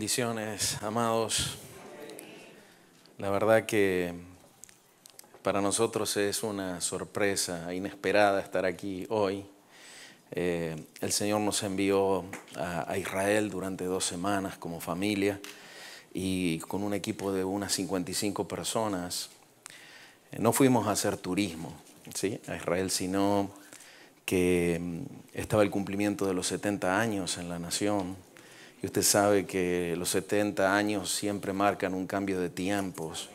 Bendiciones, amados. La verdad que para nosotros es una sorpresa inesperada estar aquí hoy. El Señor nos envió a Israel durante 2 semanas como familia y con un equipo de unas 55 personas. No fuimos a hacer turismo, ¿sí?, a Israel, sino que estaba el cumplimiento de los 70 años en la nación. Y usted sabe que los 70 años siempre marcan un cambio de tiempos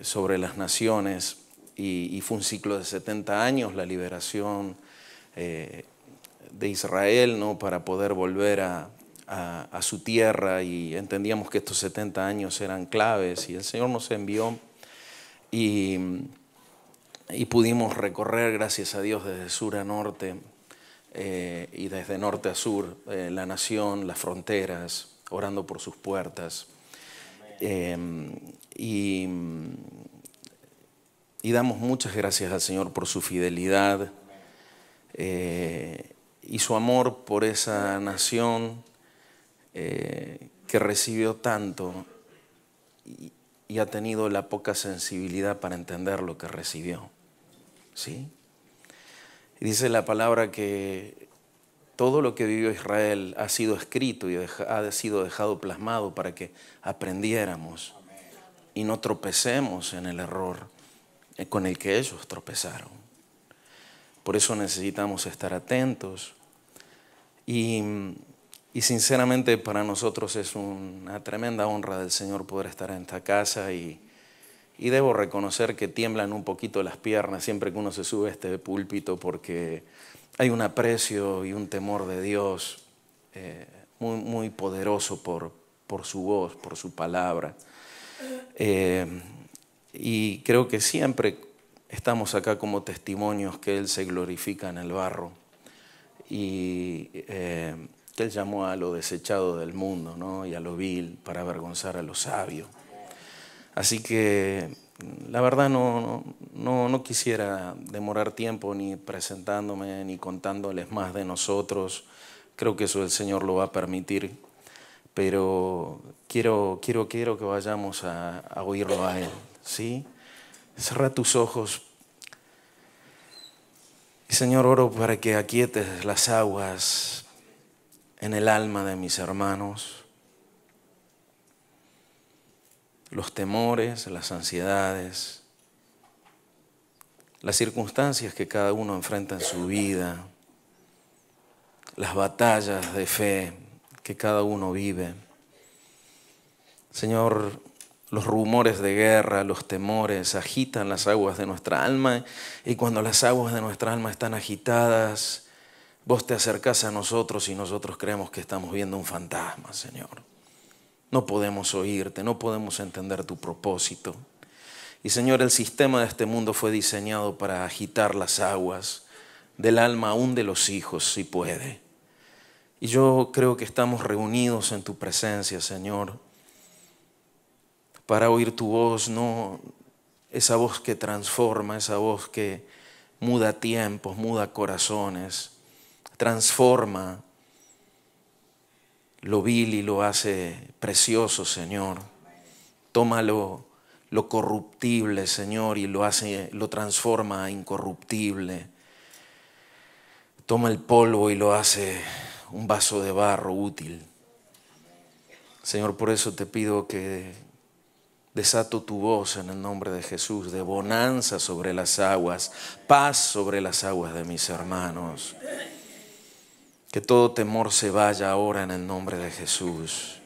sobre las naciones. Y fue un ciclo de 70 años, la liberación de Israel, ¿no?, para poder volver a su tierra. Y entendíamos que estos 70 años eran claves. Y el Señor nos envió y pudimos recorrer, gracias a Dios, desde sur a norte. Y desde norte a sur, la nación, las fronteras, orando por sus puertas. Y damos muchas gracias al Señor por su fidelidad y su amor por esa nación que recibió tanto y ha tenido la poca sensibilidad para entender lo que recibió, ¿sí? Y dice la palabra que todo lo que vivió Israel ha sido escrito y ha sido dejado plasmado para que aprendiéramos y no tropecemos en el error con el que ellos tropezaron. Por eso necesitamos estar atentos y sinceramente para nosotros es una tremenda honra del Señor poder estar en esta casa y debo reconocer que tiemblan un poquito las piernas siempre que uno se sube a este púlpito, porque hay un aprecio y un temor de Dios muy, muy poderoso por su voz, por su palabra. Y creo que siempre estamos acá como testimonios que Él se glorifica en el barro y que Él llamó a lo desechado del mundo, ¿no?, y a lo vil para avergonzar a lo sabio. Así que la verdad no quisiera demorar tiempo ni presentándome ni contándoles más de nosotros. Creo que eso el Señor lo va a permitir, pero quiero que vayamos a oírlo a Él, ¿sí? Cerra tus ojos. Y Señor, oro para que aquietes las aguas en el alma de mis hermanos. Los temores, las ansiedades, las circunstancias que cada uno enfrenta en su vida, las batallas de fe que cada uno vive. Señor, los rumores de guerra, los temores agitan las aguas de nuestra alma, y cuando las aguas de nuestra alma están agitadas, vos te acercás a nosotros y nosotros creemos que estamos viendo un fantasma, Señor. No podemos oírte, no podemos entender tu propósito. Y Señor, el sistema de este mundo fue diseñado para agitar las aguas del alma, aún de los hijos, si puede. Y yo creo que estamos reunidos en tu presencia, Señor, para oír tu voz, no esa voz que transforma, esa voz que muda tiempos, muda corazones, transforma lo vil y lo hace precioso, Señor. Toma lo corruptible, Señor, y lo transforma a incorruptible. Toma el polvo y lo hace un vaso de barro útil. Señor, por eso te pido que desato tu voz en el nombre de Jesús, de bonanza sobre las aguas, paz sobre las aguas de mis hermanos. Que todo temor se vaya ahora en el nombre de Jesús.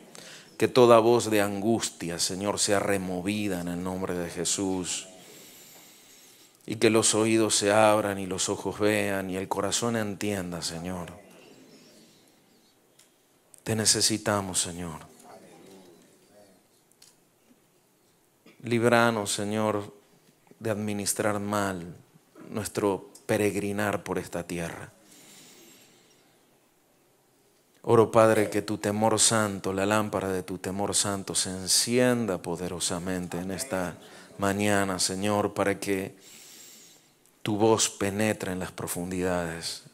Que toda voz de angustia, Señor, sea removida en el nombre de Jesús. Y que los oídos se abran y los ojos vean y el corazón entienda, Señor. Te necesitamos, Señor. Líbranos, Señor, de administrar mal nuestro peregrinar por esta tierra. Oro, Padre, que tu temor santo, la lámpara de tu temor santo se encienda poderosamente en esta mañana, Señor, para que tu voz penetre en las profundidades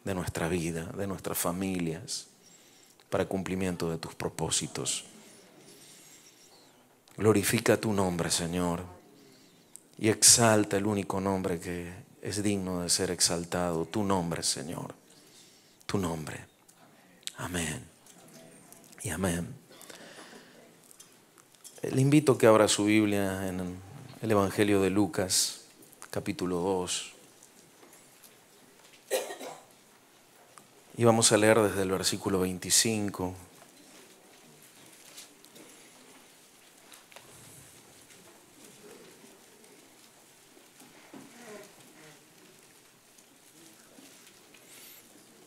de nuestra vida, de nuestras familias. para cumplimiento de tus propósitos. Glorifica tu nombre, Señor, y exalta el único nombre que es digno de ser exaltado, tu nombre, Señor, tu nombre. Amén y amén. Le invito a que abra su Biblia en el Evangelio de Lucas, capítulo 2. Y vamos a leer desde el versículo 25.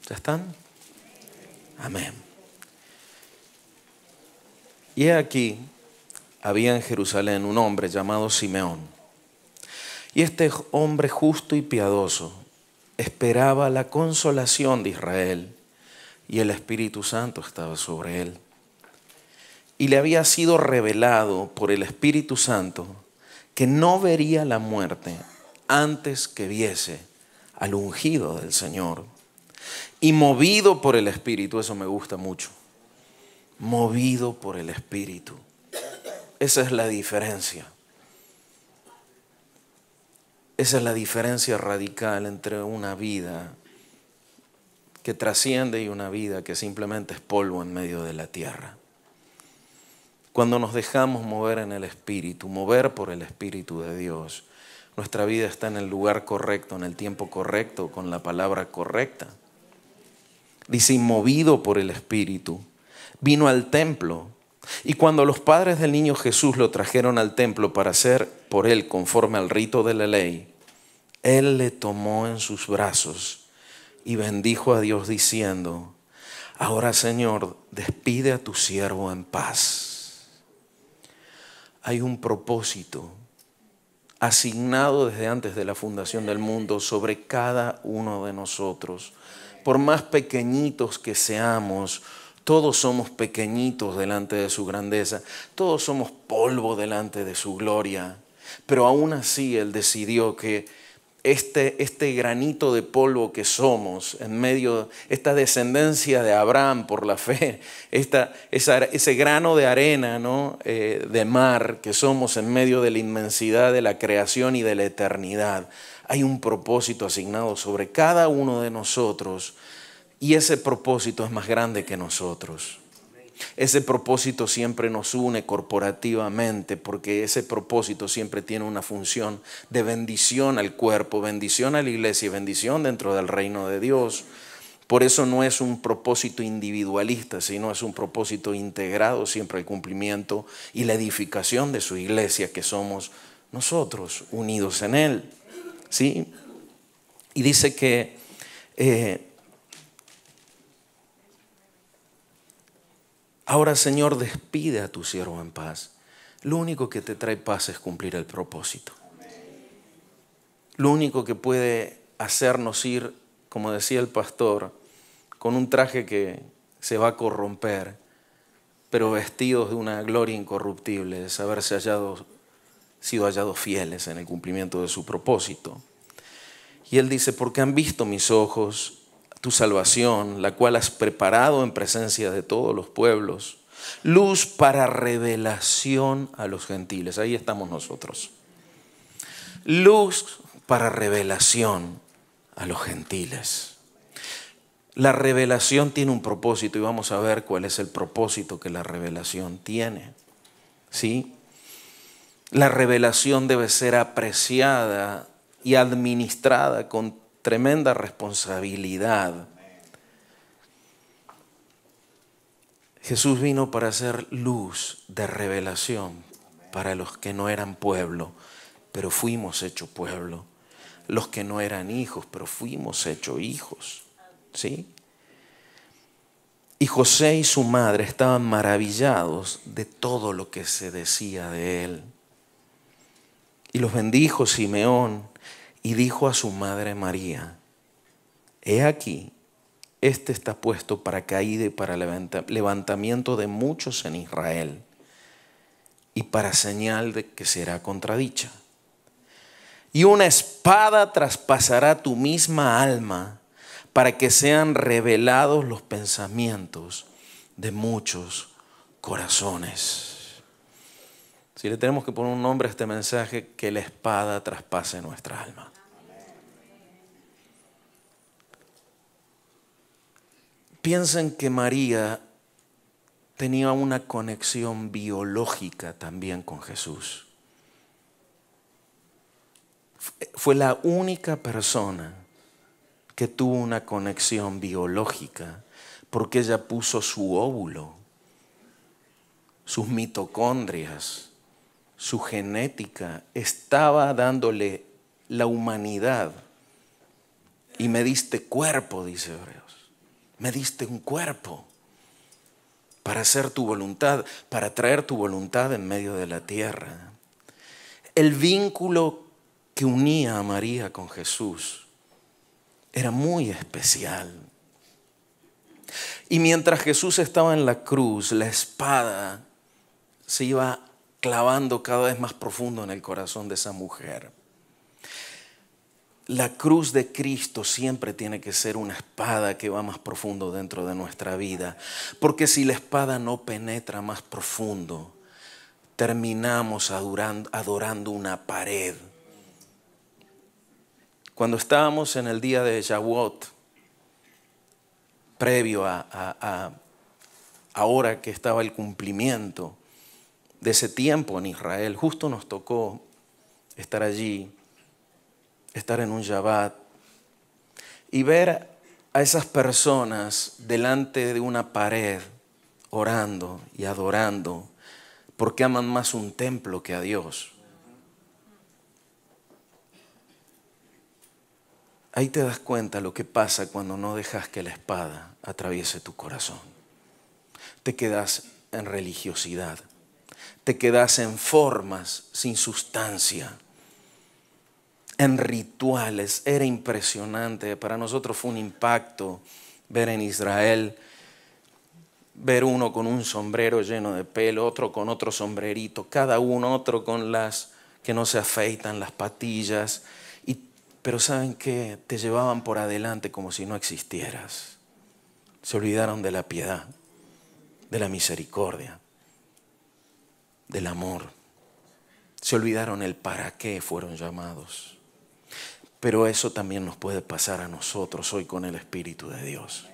¿Ya están? Amén. Y he aquí, había en Jerusalén un hombre llamado Simeón. Y este hombre justo y piadoso esperaba la consolación de Israel, y el Espíritu Santo estaba sobre él. Y le había sido revelado por el Espíritu Santo que no vería la muerte antes que viese al ungido del Señor. Y movido por el Espíritu, eso me gusta mucho, movido por el Espíritu. Esa es la diferencia. Esa es la diferencia radical entre una vida que trasciende y una vida que simplemente es polvo en medio de la tierra. Cuando nos dejamos mover en el Espíritu, mover por el Espíritu de Dios, nuestra vida está en el lugar correcto, en el tiempo correcto, con la palabra correcta. Dice, movido por el Espíritu, vino al templo. Y cuando los padres del niño Jesús lo trajeron al templo para hacer por él conforme al rito de la ley, él le tomó en sus brazos y bendijo a Dios diciendo, ahora Señor, despide a tu siervo en paz. Hay un propósito asignado desde antes de la fundación del mundo sobre cada uno de nosotros. Por más pequeñitos que seamos, todos somos pequeñitos delante de su grandeza, todos somos polvo delante de su gloria, pero aún así Él decidió que este granito de polvo que somos, en medio, esta descendencia de Abraham por la fe, ese grano de arena, ¿no? De mar que somos en medio de la inmensidad de la creación y de la eternidad, hay un propósito asignado sobre cada uno de nosotros. Y ese propósito es más grande que nosotros. Ese propósito siempre nos une corporativamente porque ese propósito siempre tiene una función de bendición al cuerpo, bendición a la iglesia y bendición dentro del reino de Dios. Por eso no es un propósito individualista, sino es un propósito integrado siempre al cumplimiento y la edificación de su iglesia, que somos nosotros unidos en Él. ¿Sí? Y dice que ahora, Señor, despide a tu siervo en paz. Lo único que te trae paz es cumplir el propósito. Lo único que puede hacernos ir, como decía el pastor, con un traje que se va a corromper, pero vestidos de una gloria incorruptible, es haberse sido hallados fieles en el cumplimiento de su propósito. Y Él dice, porque han visto mis ojos tu salvación, la cual has preparado en presencia de todos los pueblos, luz para revelación a los gentiles. Ahí estamos nosotros. Luz para revelación a los gentiles. La revelación tiene un propósito y vamos a ver cuál es el propósito que la revelación tiene. ¿Sí? La revelación debe ser apreciada y administrada con tremenda responsabilidad. Jesús vino para hacer luz de revelación para los que no eran pueblo, pero fuimos hechos pueblo. Los que no eran hijos, pero fuimos hechos hijos. ¿Sí? Y José y su madre estaban maravillados de todo lo que se decía de él. Y los bendijo Simeón y dijo a su madre María, he aquí, este está puesto para caída y para levantamiento de muchos en Israel y para señal de que será contradicha. Y una espada traspasará tu misma alma para que sean revelados los pensamientos de muchos corazones. Si le tenemos que poner un nombre a este mensaje, que la espada traspase nuestra alma. Piensen que María tenía una conexión biológica también con Jesús. Fue la única persona que tuvo una conexión biológica porque ella puso su óvulo, sus mitocondrias, su genética, estaba dándole la humanidad. Y me diste cuerpo, dice Hebreos. Me diste un cuerpo para hacer tu voluntad, para traer tu voluntad en medio de la tierra. El vínculo que unía a María con Jesús era muy especial. Y mientras Jesús estaba en la cruz, la espada se iba clavando cada vez más profundo en el corazón de esa mujer. La cruz de Cristo siempre tiene que ser una espada que va más profundo dentro de nuestra vida. Porque si la espada no penetra más profundo, terminamos adorando una pared. Cuando estábamos en el día de Shavuot, previo a ahora que estaba el cumplimiento de ese tiempo en Israel, justo nos tocó estar allí, estar en un Shabbat y ver a esas personas delante de una pared orando y adorando porque aman más un templo que a Dios. Ahí te das cuenta lo que pasa cuando no dejas que la espada atraviese tu corazón. Te quedas en religiosidad, te quedas en formas sin sustancia, en rituales. Era impresionante. Para nosotros fue un impacto ver en Israel, ver uno con un sombrero lleno de pelo, otro con otro sombrerito, cada uno, otro con las que no se afeitan, las patillas. Pero ¿saben qué? Te llevaban por adelante como si no existieras. Se olvidaron de la piedad, de la misericordia, del amor. Se olvidaron el para qué fueron llamados. Pero eso también nos puede pasar a nosotros hoy con el Espíritu de Dios.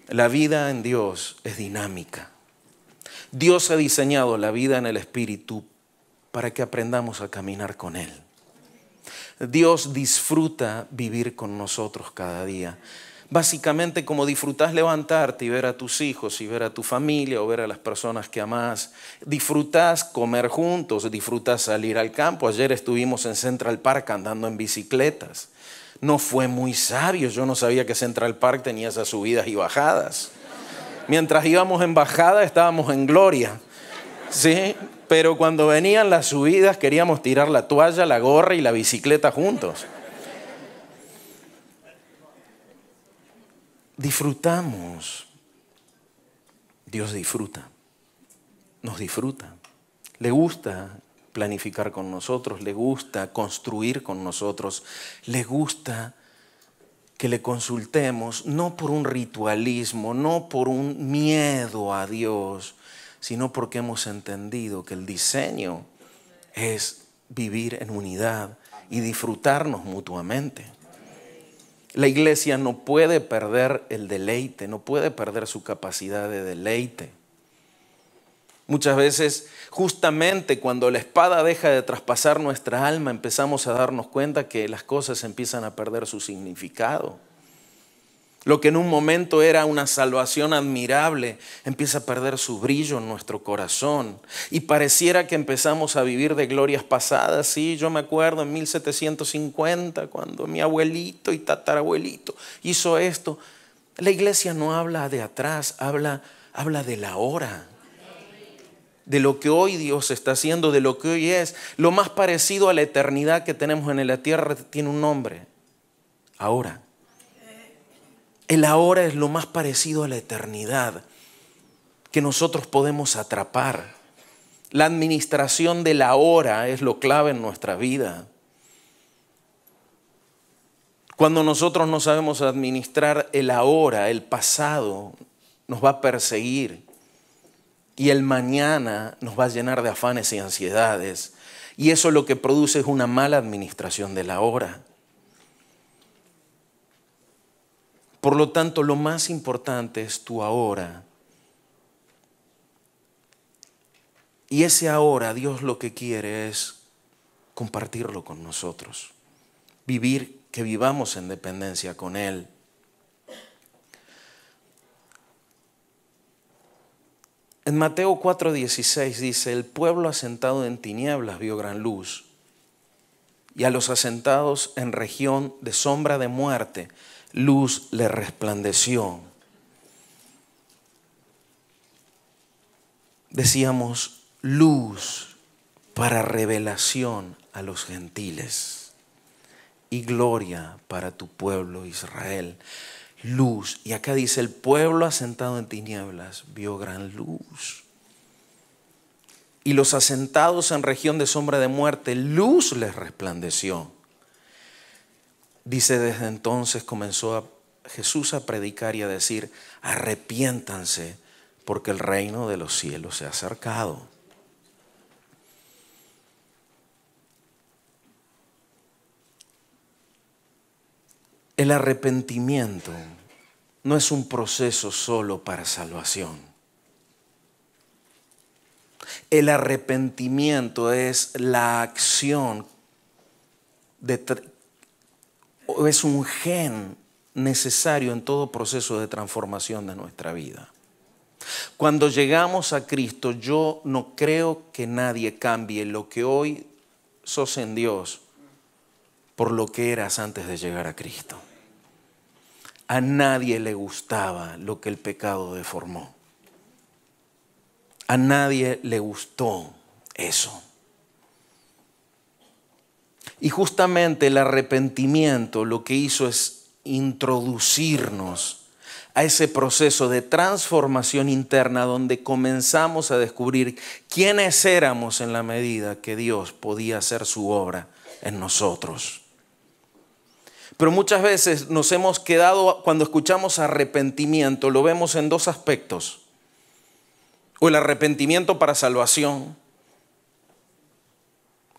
La vida en Dios es dinámica. Dios ha diseñado la vida en el Espíritu para que aprendamos a caminar con Él. Dios disfruta vivir con nosotros cada día. Básicamente como disfrutas levantarte y ver a tus hijos y ver a tu familia o ver a las personas que amás. Disfrutas comer juntos, disfrutas salir al campo. Ayer estuvimos en Central Park andando en bicicletas. No fue muy sabio, yo no sabía que Central Park tenía esas subidas y bajadas. Mientras íbamos en bajada estábamos en gloria, ¿sí? Pero cuando venían las subidas queríamos tirar la toalla, la gorra y la bicicleta juntos. Disfrutamos. Dios disfruta. Nos disfruta. Le gusta planificar con nosotros, le gusta construir con nosotros, le gusta que le consultemos, no por un ritualismo, no por un miedo a Dios, sino porque hemos entendido que el diseño es vivir en unidad y disfrutarnos mutuamente. La iglesia no puede perder el deleite, no puede perder su capacidad de deleite. Muchas veces, justamente cuando la espada deja de traspasar nuestra alma, empezamos a darnos cuenta que las cosas empiezan a perder su significado. Lo que en un momento era una salvación admirable, empieza a perder su brillo en nuestro corazón. Y pareciera que empezamos a vivir de glorias pasadas. Sí, yo me acuerdo en 1750, cuando mi abuelito y tatarabuelito hizo esto. La iglesia no habla de atrás, habla de la hora. De lo que hoy Dios está haciendo, de lo que hoy es. Lo más parecido a la eternidad que tenemos en la tierra tiene un nombre. Ahora. El ahora es lo más parecido a la eternidad que nosotros podemos atrapar. La administración del ahora es lo clave en nuestra vida. Cuando nosotros no sabemos administrar el ahora, el pasado nos va a perseguir y el mañana nos va a llenar de afanes y ansiedades. Y eso lo que produce es una mala administración del ahora. Por lo tanto, lo más importante es tu ahora. Y ese ahora, Dios lo que quiere es compartirlo con nosotros. Que vivamos en dependencia con Él. En Mateo 4:16 dice, el pueblo asentado en tinieblas vio gran luz, y a los asentados en región de sombra de muerte, luz le resplandeció. Decíamos, luz para revelación a los gentiles y gloria para tu pueblo Israel. Luz. Y acá dice, el pueblo asentado en tinieblas vio gran luz. Y los asentados en región de sombra de muerte, luz les resplandeció. Dice, desde entonces comenzó Jesús a predicar y a decir, arrepiéntanse porque el reino de los cielos se ha acercado. El arrepentimiento no es un proceso solo para salvación. El arrepentimiento es la acción es un gen necesario en todo proceso de transformación de nuestra vida. Cuando llegamos a Cristo, yo no creo que nadie cambie lo que hoy sos en Dios por lo que eras antes de llegar a Cristo. A nadie le gustaba lo que el pecado deformó. A nadie le gustó eso. Y justamente el arrepentimiento lo que hizo es introducirnos a ese proceso de transformación interna donde comenzamos a descubrir quiénes éramos en la medida que Dios podía hacer su obra en nosotros. Pero muchas veces nos hemos quedado, cuando escuchamos arrepentimiento, lo vemos en dos aspectos. O el arrepentimiento para salvación,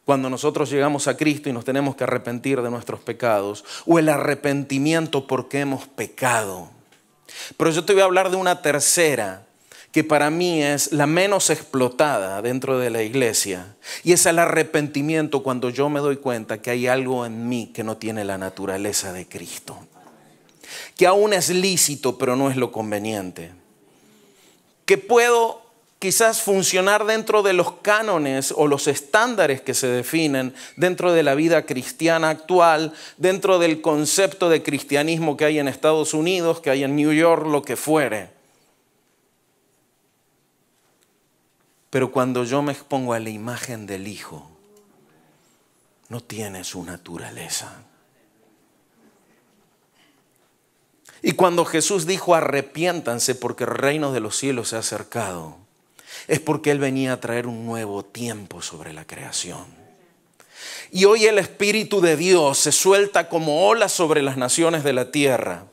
cuando nosotros llegamos a Cristo y nos tenemos que arrepentir de nuestros pecados, o el arrepentimiento porque hemos pecado. Pero yo te voy a hablar de una tercera, que para mí es la menos explotada dentro de la iglesia, y es el arrepentimiento cuando yo me doy cuenta que hay algo en mí que no tiene la naturaleza de Cristo, que aún es lícito pero no es lo conveniente, que puedo quizás funcionar dentro de los cánones o los estándares que se definen dentro de la vida cristiana actual, dentro del concepto de cristianismo que hay en Estados Unidos, que hay en New York, lo que fuere. Pero cuando yo me expongo a la imagen del Hijo, no tiene su naturaleza. Y cuando Jesús dijo arrepiéntanse porque el reino de los cielos se ha acercado, es porque Él venía a traer un nuevo tiempo sobre la creación. Y hoy el Espíritu de Dios se suelta como olas sobre las naciones de la tierra,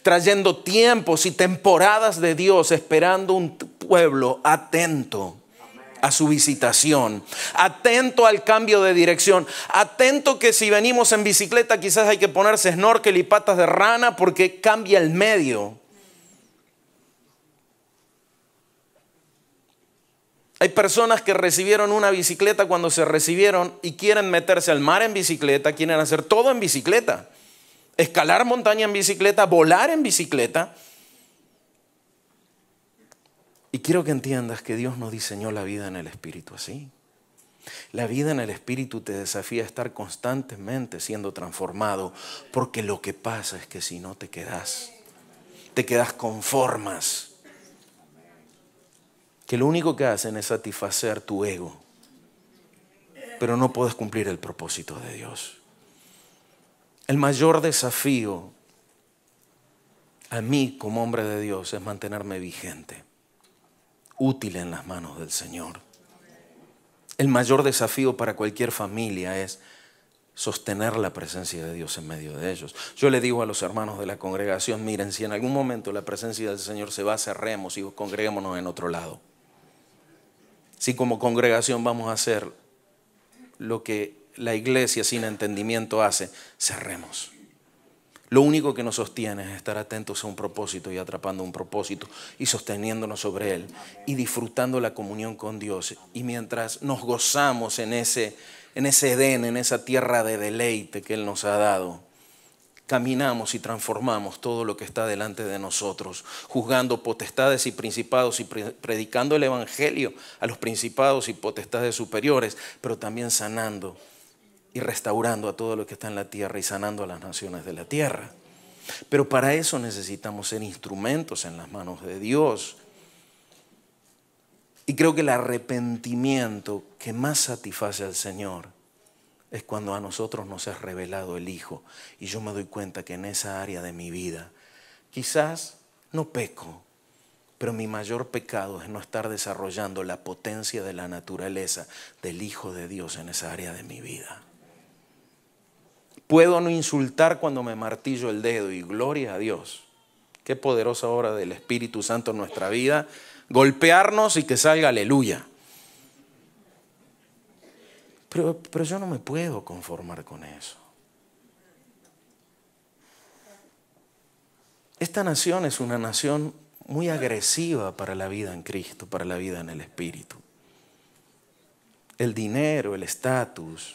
trayendo tiempos y temporadas de Dios, esperando un pueblo atento a su visitación, atento al cambio de dirección, atento que si venimos en bicicleta quizás hay que ponerse snorkel y patas de rana porque cambia el medio. Hay personas que recibieron una bicicleta cuando se recibieron y quieren meterse al mar en bicicleta, quieren hacer todo en bicicleta. Escalar montaña en bicicleta, volar en bicicleta. Y quiero que entiendas que Dios no diseñó la vida en el Espíritu así. La vida en el Espíritu te desafía a estar constantemente siendo transformado, porque lo que pasa es que si no te quedas conformas. Que lo único que hacen es satisfacer tu ego, pero no puedes cumplir el propósito de Dios. El mayor desafío a mí como hombre de Dios es mantenerme vigente, útil en las manos del Señor. El mayor desafío para cualquier familia es sostener la presencia de Dios en medio de ellos. Yo le digo a los hermanos de la congregación, miren, si en algún momento la presencia del Señor se va, cerremos y congreguémonos en otro lado. Si como congregación vamos a hacer lo que la iglesia sin entendimiento hace, cerremos. Lo único que nos sostiene es estar atentos a un propósito y atrapando un propósito y sosteniéndonos sobre él y disfrutando la comunión con Dios. Y mientras nos gozamos en ese Edén, en esa tierra de deleite que Él nos ha dado, caminamos y transformamos todo lo que está delante de nosotros, juzgando potestades y principados y predicando el evangelio a los principados y potestades superiores, pero también sanando y restaurando a todo lo que está en la tierra y sanando a las naciones de la tierra. Pero para eso necesitamos ser instrumentos en las manos de Dios. Y creo que el arrepentimiento que más satisface al Señor es cuando a nosotros nos es revelado el Hijo y yo me doy cuenta que en esa área de mi vida quizás no peco, pero mi mayor pecado es no estar desarrollando la potencia de la naturaleza del Hijo de Dios en esa área de mi vida. Puedo no insultar cuando me martillo el dedo y gloria a Dios. Qué poderosa obra del Espíritu Santo en nuestra vida. Golpearnos y que salga aleluya. Pero yo no me puedo conformar con eso. Esta nación es una nación muy agresiva para la vida en Cristo, para la vida en el Espíritu. El dinero, el estatus,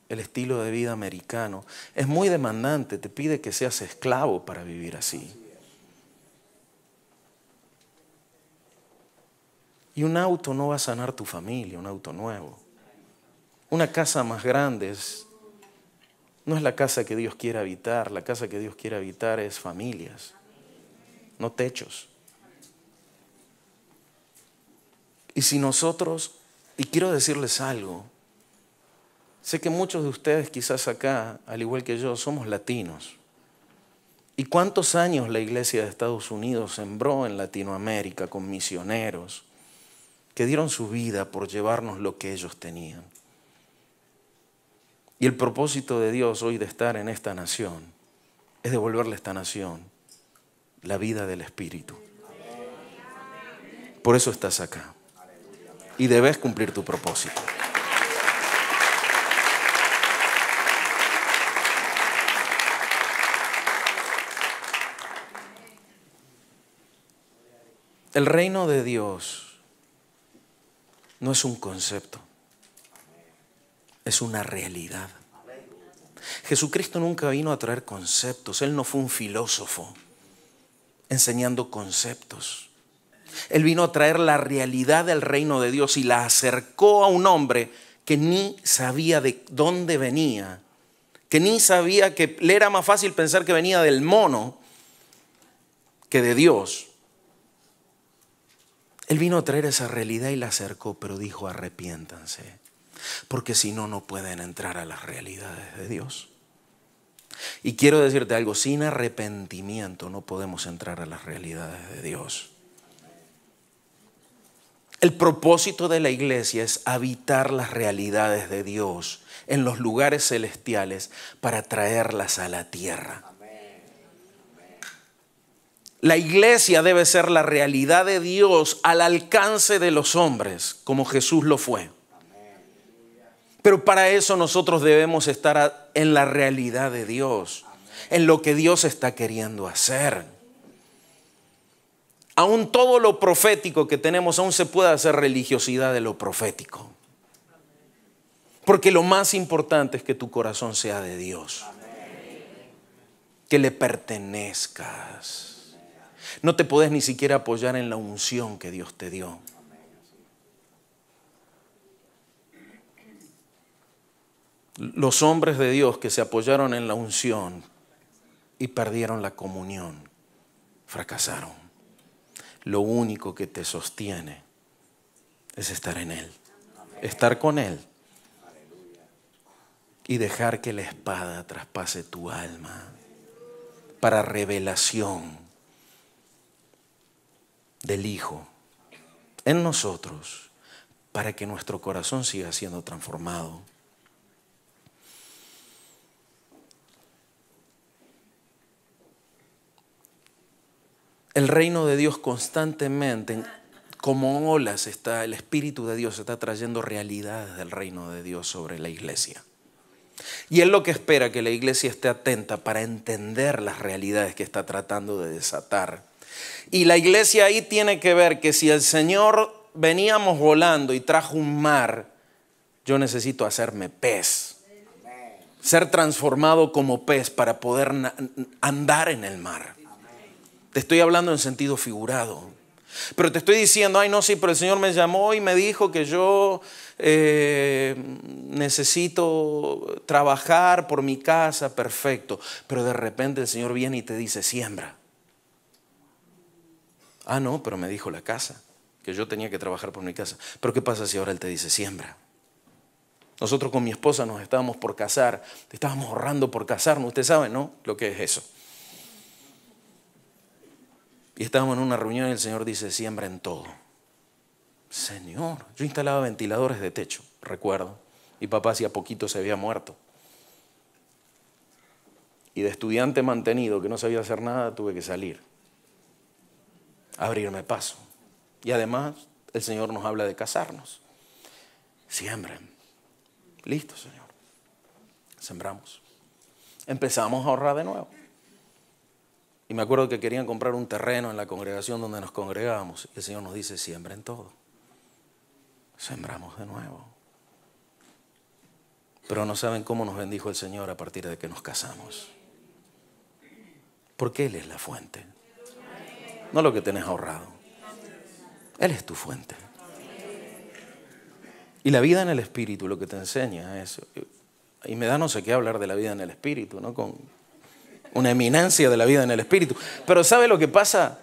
el estilo de vida americano es muy demandante, te pide que seas esclavo para vivir así. Y un auto no va a sanar tu familia, un auto nuevo. Una casa más grande no es la casa que Dios quiere habitar. La casa que Dios quiere habitar es familias, no techos. Y si nosotros, y quiero decirles algo, sé que muchos de ustedes quizás acá, al igual que yo, somos latinos. ¿Y cuántos años la iglesia de Estados Unidos sembró en Latinoamérica con misioneros que dieron su vida por llevarnos lo que ellos tenían? Y el propósito de Dios hoy de estar en esta nación es devolverle a esta nación la vida del Espíritu. Por eso estás acá. Y debes cumplir tu propósito. El reino de Dios no es un concepto. Es una realidad. Jesucristo nunca vino a traer conceptos. Él no fue un filósofo enseñando conceptos. Él vino a traer la realidad del reino de Dios y la acercó a un hombre que ni sabía de dónde venía, que ni sabía, que le era más fácil pensar que venía del mono que de Dios. Él vino a traer esa realidad y la acercó, pero dijo: arrepiéntanse, porque si no, no pueden entrar a las realidades de Dios. Y quiero decirte algo, sin arrepentimiento no podemos entrar a las realidades de Dios. El propósito de la iglesia es habitar las realidades de Dios en los lugares celestiales para traerlas a la tierra. La iglesia debe ser la realidad de Dios al alcance de los hombres, como Jesús lo fue. Pero para eso nosotros debemos estar en la realidad de Dios, en lo que Dios está queriendo hacer. Aún todo lo profético que tenemos, aún se puede hacer religiosidad de lo profético. Porque lo más importante es que tu corazón sea de Dios. Que le pertenezcas. No te podés ni siquiera apoyar en la unción que Dios te dio. Los hombres de Dios que se apoyaron en la unción y perdieron la comunión, fracasaron. Lo único que te sostiene es estar en Él, estar con Él y dejar que la espada traspase tu alma para revelación del Hijo en nosotros, para que nuestro corazón siga siendo transformado. El reino de Dios constantemente, como olas, el Espíritu de Dios está trayendo realidades del reino de Dios sobre la iglesia. Y Él lo que espera que la iglesia esté atenta para entender las realidades que está tratando de desatar. Y la iglesia ahí tiene que ver que si el Señor veníamos volando y trajo un mar, yo necesito hacerme pez. Ser transformado como pez para poder andar en el mar. Te estoy hablando en sentido figurado. Pero te estoy diciendo, ay no, sí, pero el Señor me llamó y me dijo que yo necesito trabajar por mi casa, perfecto. Pero de repente el Señor viene y te dice, siembra. Ah, no, pero me dijo la casa, que yo tenía que trabajar por mi casa. Pero ¿qué pasa si ahora Él te dice, siembra? Nosotros con mi esposa nos estábamos por casar, estábamos ahorrando por casarnos. Usted sabe, ¿no? Lo que es eso. Y estábamos en una reunión y el Señor dice, siembra en todo. Señor, yo instalaba ventiladores de techo, recuerdo. Mi papá hacía poquito se había muerto. Y de estudiante mantenido que no sabía hacer nada, tuve que salir. Abrirme paso. Y además, el Señor nos habla de casarnos. Siembren. Listo, Señor. Sembramos. Empezamos a ahorrar de nuevo. Y me acuerdo que querían comprar un terreno en la congregación donde nos congregábamos. Y el Señor nos dice, siembren todo. Sembramos de nuevo. Pero no saben cómo nos bendijo el Señor a partir de que nos casamos. Porque Él es la fuente. No lo que tenés ahorrado. Él es tu fuente. Y la vida en el Espíritu lo que te enseña es, y me da no sé qué hablar de la vida en el Espíritu, ¿no? Con una eminencia de la vida en el Espíritu. Pero ¿sabe lo que pasa?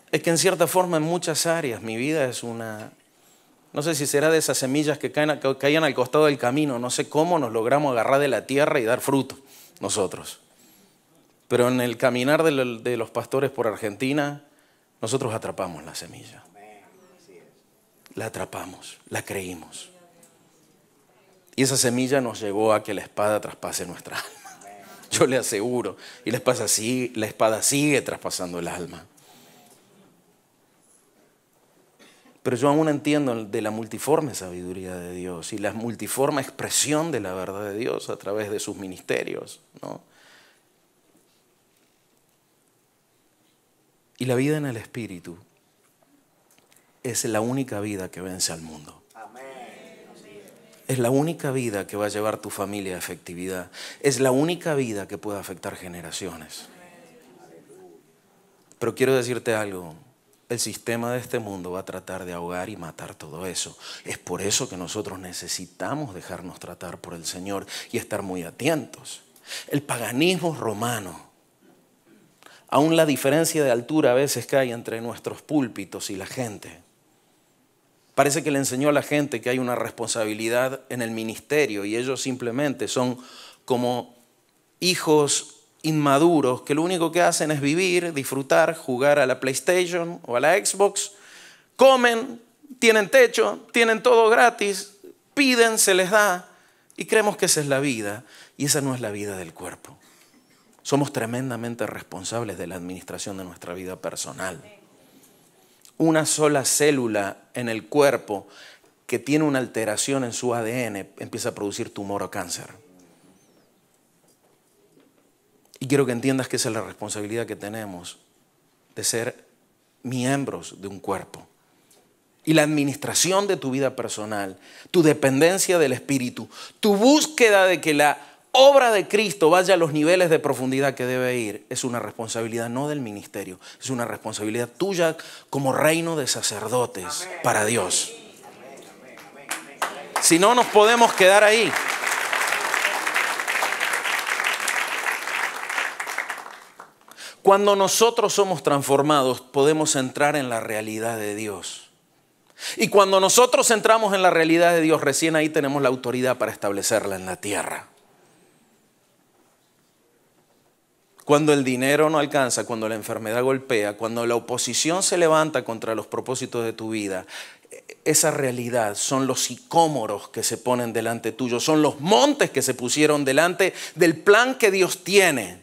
Es que en cierta forma en muchas áreas mi vida es una, no sé si será de esas semillas que caían al costado del camino, no sé cómo nos logramos agarrar de la tierra y dar fruto nosotros. Pero en el caminar de los pastores por Argentina, nosotros atrapamos la semilla. La atrapamos, la creímos. Y esa semilla nos llevó a que la espada traspase nuestra alma. Yo le aseguro. Y la espada sigue traspasando el alma. Pero yo aún entiendo de la multiforme sabiduría de Dios y la multiforme expresión de la verdad de Dios a través de sus ministerios, ¿no? Y la vida en el Espíritu es la única vida que vence al mundo. Es la única vida que va a llevar tu familia a efectividad. Es la única vida que puede afectar generaciones. Pero quiero decirte algo. El sistema de este mundo va a tratar de ahogar y matar todo eso. Es por eso que nosotros necesitamos dejarnos tratar por el Señor y estar muy atentos. El paganismo romano, aún la diferencia de altura a veces que hay entre nuestros púlpitos y la gente, parece que le enseñó a la gente que hay una responsabilidad en el ministerio y ellos simplemente son como hijos inmaduros que lo único que hacen es vivir, disfrutar, jugar a la PlayStation o a la Xbox, comen, tienen techo, tienen todo gratis, piden, se les da y creemos que esa es la vida y esa no es la vida del cuerpo. Somos tremendamente responsables de la administración de nuestra vida personal. Una sola célula en el cuerpo que tiene una alteración en su ADN empieza a producir tumor o cáncer. Y quiero que entiendas que esa es la responsabilidad que tenemos de ser miembros de un cuerpo. Y la administración de tu vida personal, tu dependencia del Espíritu, tu búsqueda de que la obra de Cristo vaya a los niveles de profundidad que debe ir, es una responsabilidad no del ministerio, es una responsabilidad tuya como reino de sacerdotes para Dios. Si no, nos podemos quedar ahí. Cuando nosotros somos transformados, podemos entrar en la realidad de Dios. Y cuando nosotros entramos en la realidad de Dios, recién ahí tenemos la autoridad para establecerla en la tierra. Cuando el dinero no alcanza, cuando la enfermedad golpea, cuando la oposición se levanta contra los propósitos de tu vida, esa realidad son los sicómoros que se ponen delante tuyo, son los montes que se pusieron delante del plan que Dios tiene.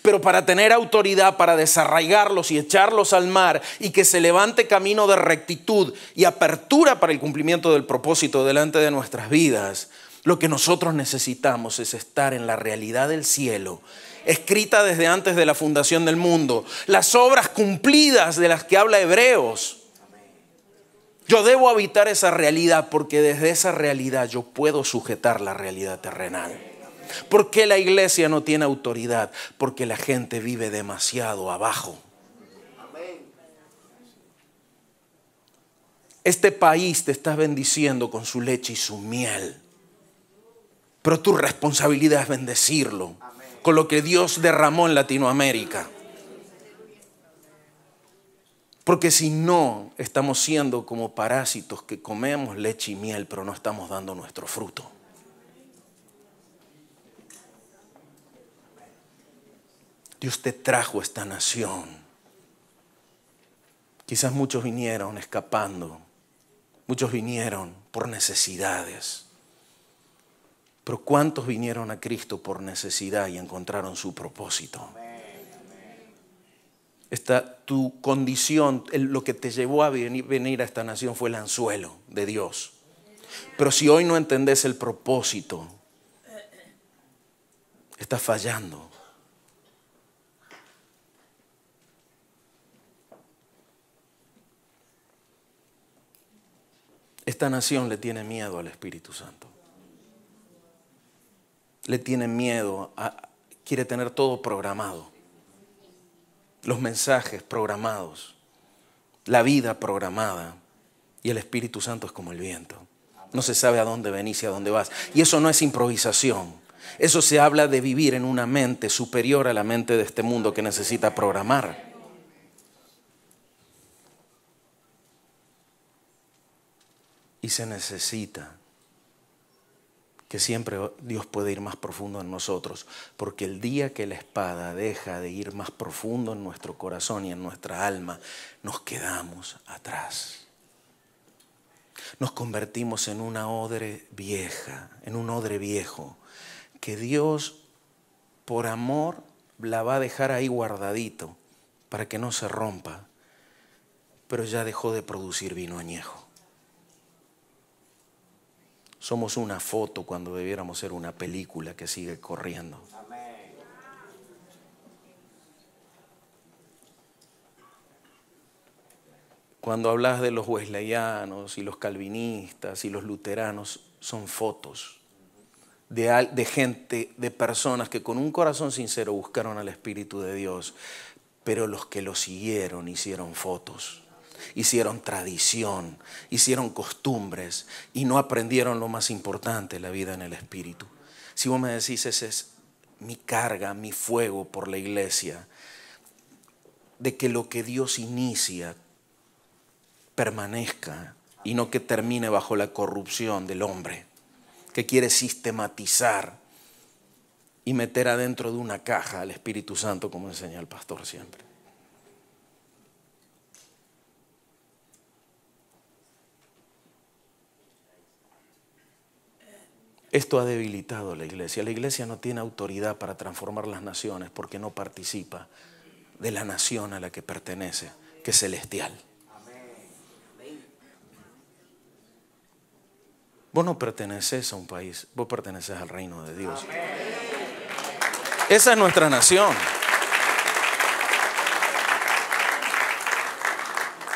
Pero para tener autoridad, para desarraigarlos y echarlos al mar y que se levante camino de rectitud y apertura para el cumplimiento del propósito delante de nuestras vidas, lo que nosotros necesitamos es estar en la realidad del cielo, escrita desde antes de la fundación del mundo, las obras cumplidas de las que habla Hebreos. Yo debo habitar esa realidad porque desde esa realidad yo puedo sujetar la realidad terrenal. ¿Por qué la iglesia no tiene autoridad? Porque la gente vive demasiado abajo. Este país te está bendiciendo con su leche y su miel. Pero tu responsabilidad es bendecirlo con lo que Dios derramó en Latinoamérica. Porque si no, estamos siendo como parásitos que comemos leche y miel, pero no estamos dando nuestro fruto. Dios te trajo esta nación. Quizás muchos vinieron escapando. Muchos vinieron por necesidades. Pero ¿cuántos vinieron a Cristo por necesidad y encontraron su propósito? Tu condición, lo que te llevó a venir a esta nación fue el anzuelo de Dios. Pero si hoy no entendés el propósito, estás fallando. Esta nación le tiene miedo al Espíritu Santo. Le tiene miedo, quiere tener todo programado. Los mensajes programados, la vida programada. Y el Espíritu Santo es como el viento. No se sabe a dónde venís y a dónde vas. Y eso no es improvisación. Eso se habla de vivir en una mente superior a la mente de este mundo que necesita programar. Y se necesita que siempre Dios puede ir más profundo en nosotros, porque el día que la espada deja de ir más profundo en nuestro corazón y en nuestra alma, nos quedamos atrás. Nos convertimos en una odre vieja, en un odre viejo, que Dios, por amor, la va a dejar ahí guardadito para que no se rompa, pero ya dejó de producir vino añejo. Somos una foto cuando debiéramos ser una película que sigue corriendo. Cuando hablas de los wesleyanos y los calvinistas y los luteranos, son fotos de gente, de personas que con un corazón sincero buscaron al Espíritu de Dios, pero los que lo siguieron hicieron fotos. Hicieron tradición, hicieron costumbres y no aprendieron lo más importante, la vida en el Espíritu. Si vos me decís, ese es mi carga, mi fuego por la iglesia, de que lo que Dios inicia permanezca y no que termine bajo la corrupción del hombre, que quiere sistematizar y meter adentro de una caja al Espíritu Santo, como enseña el pastor siempre. Esto ha debilitado a la iglesia. La iglesia no tiene autoridad para transformar las naciones porque no participa de la nación a la que pertenece, que es celestial. Vos no perteneces a un país, vos perteneces al reino de Dios. Esa es nuestra nación.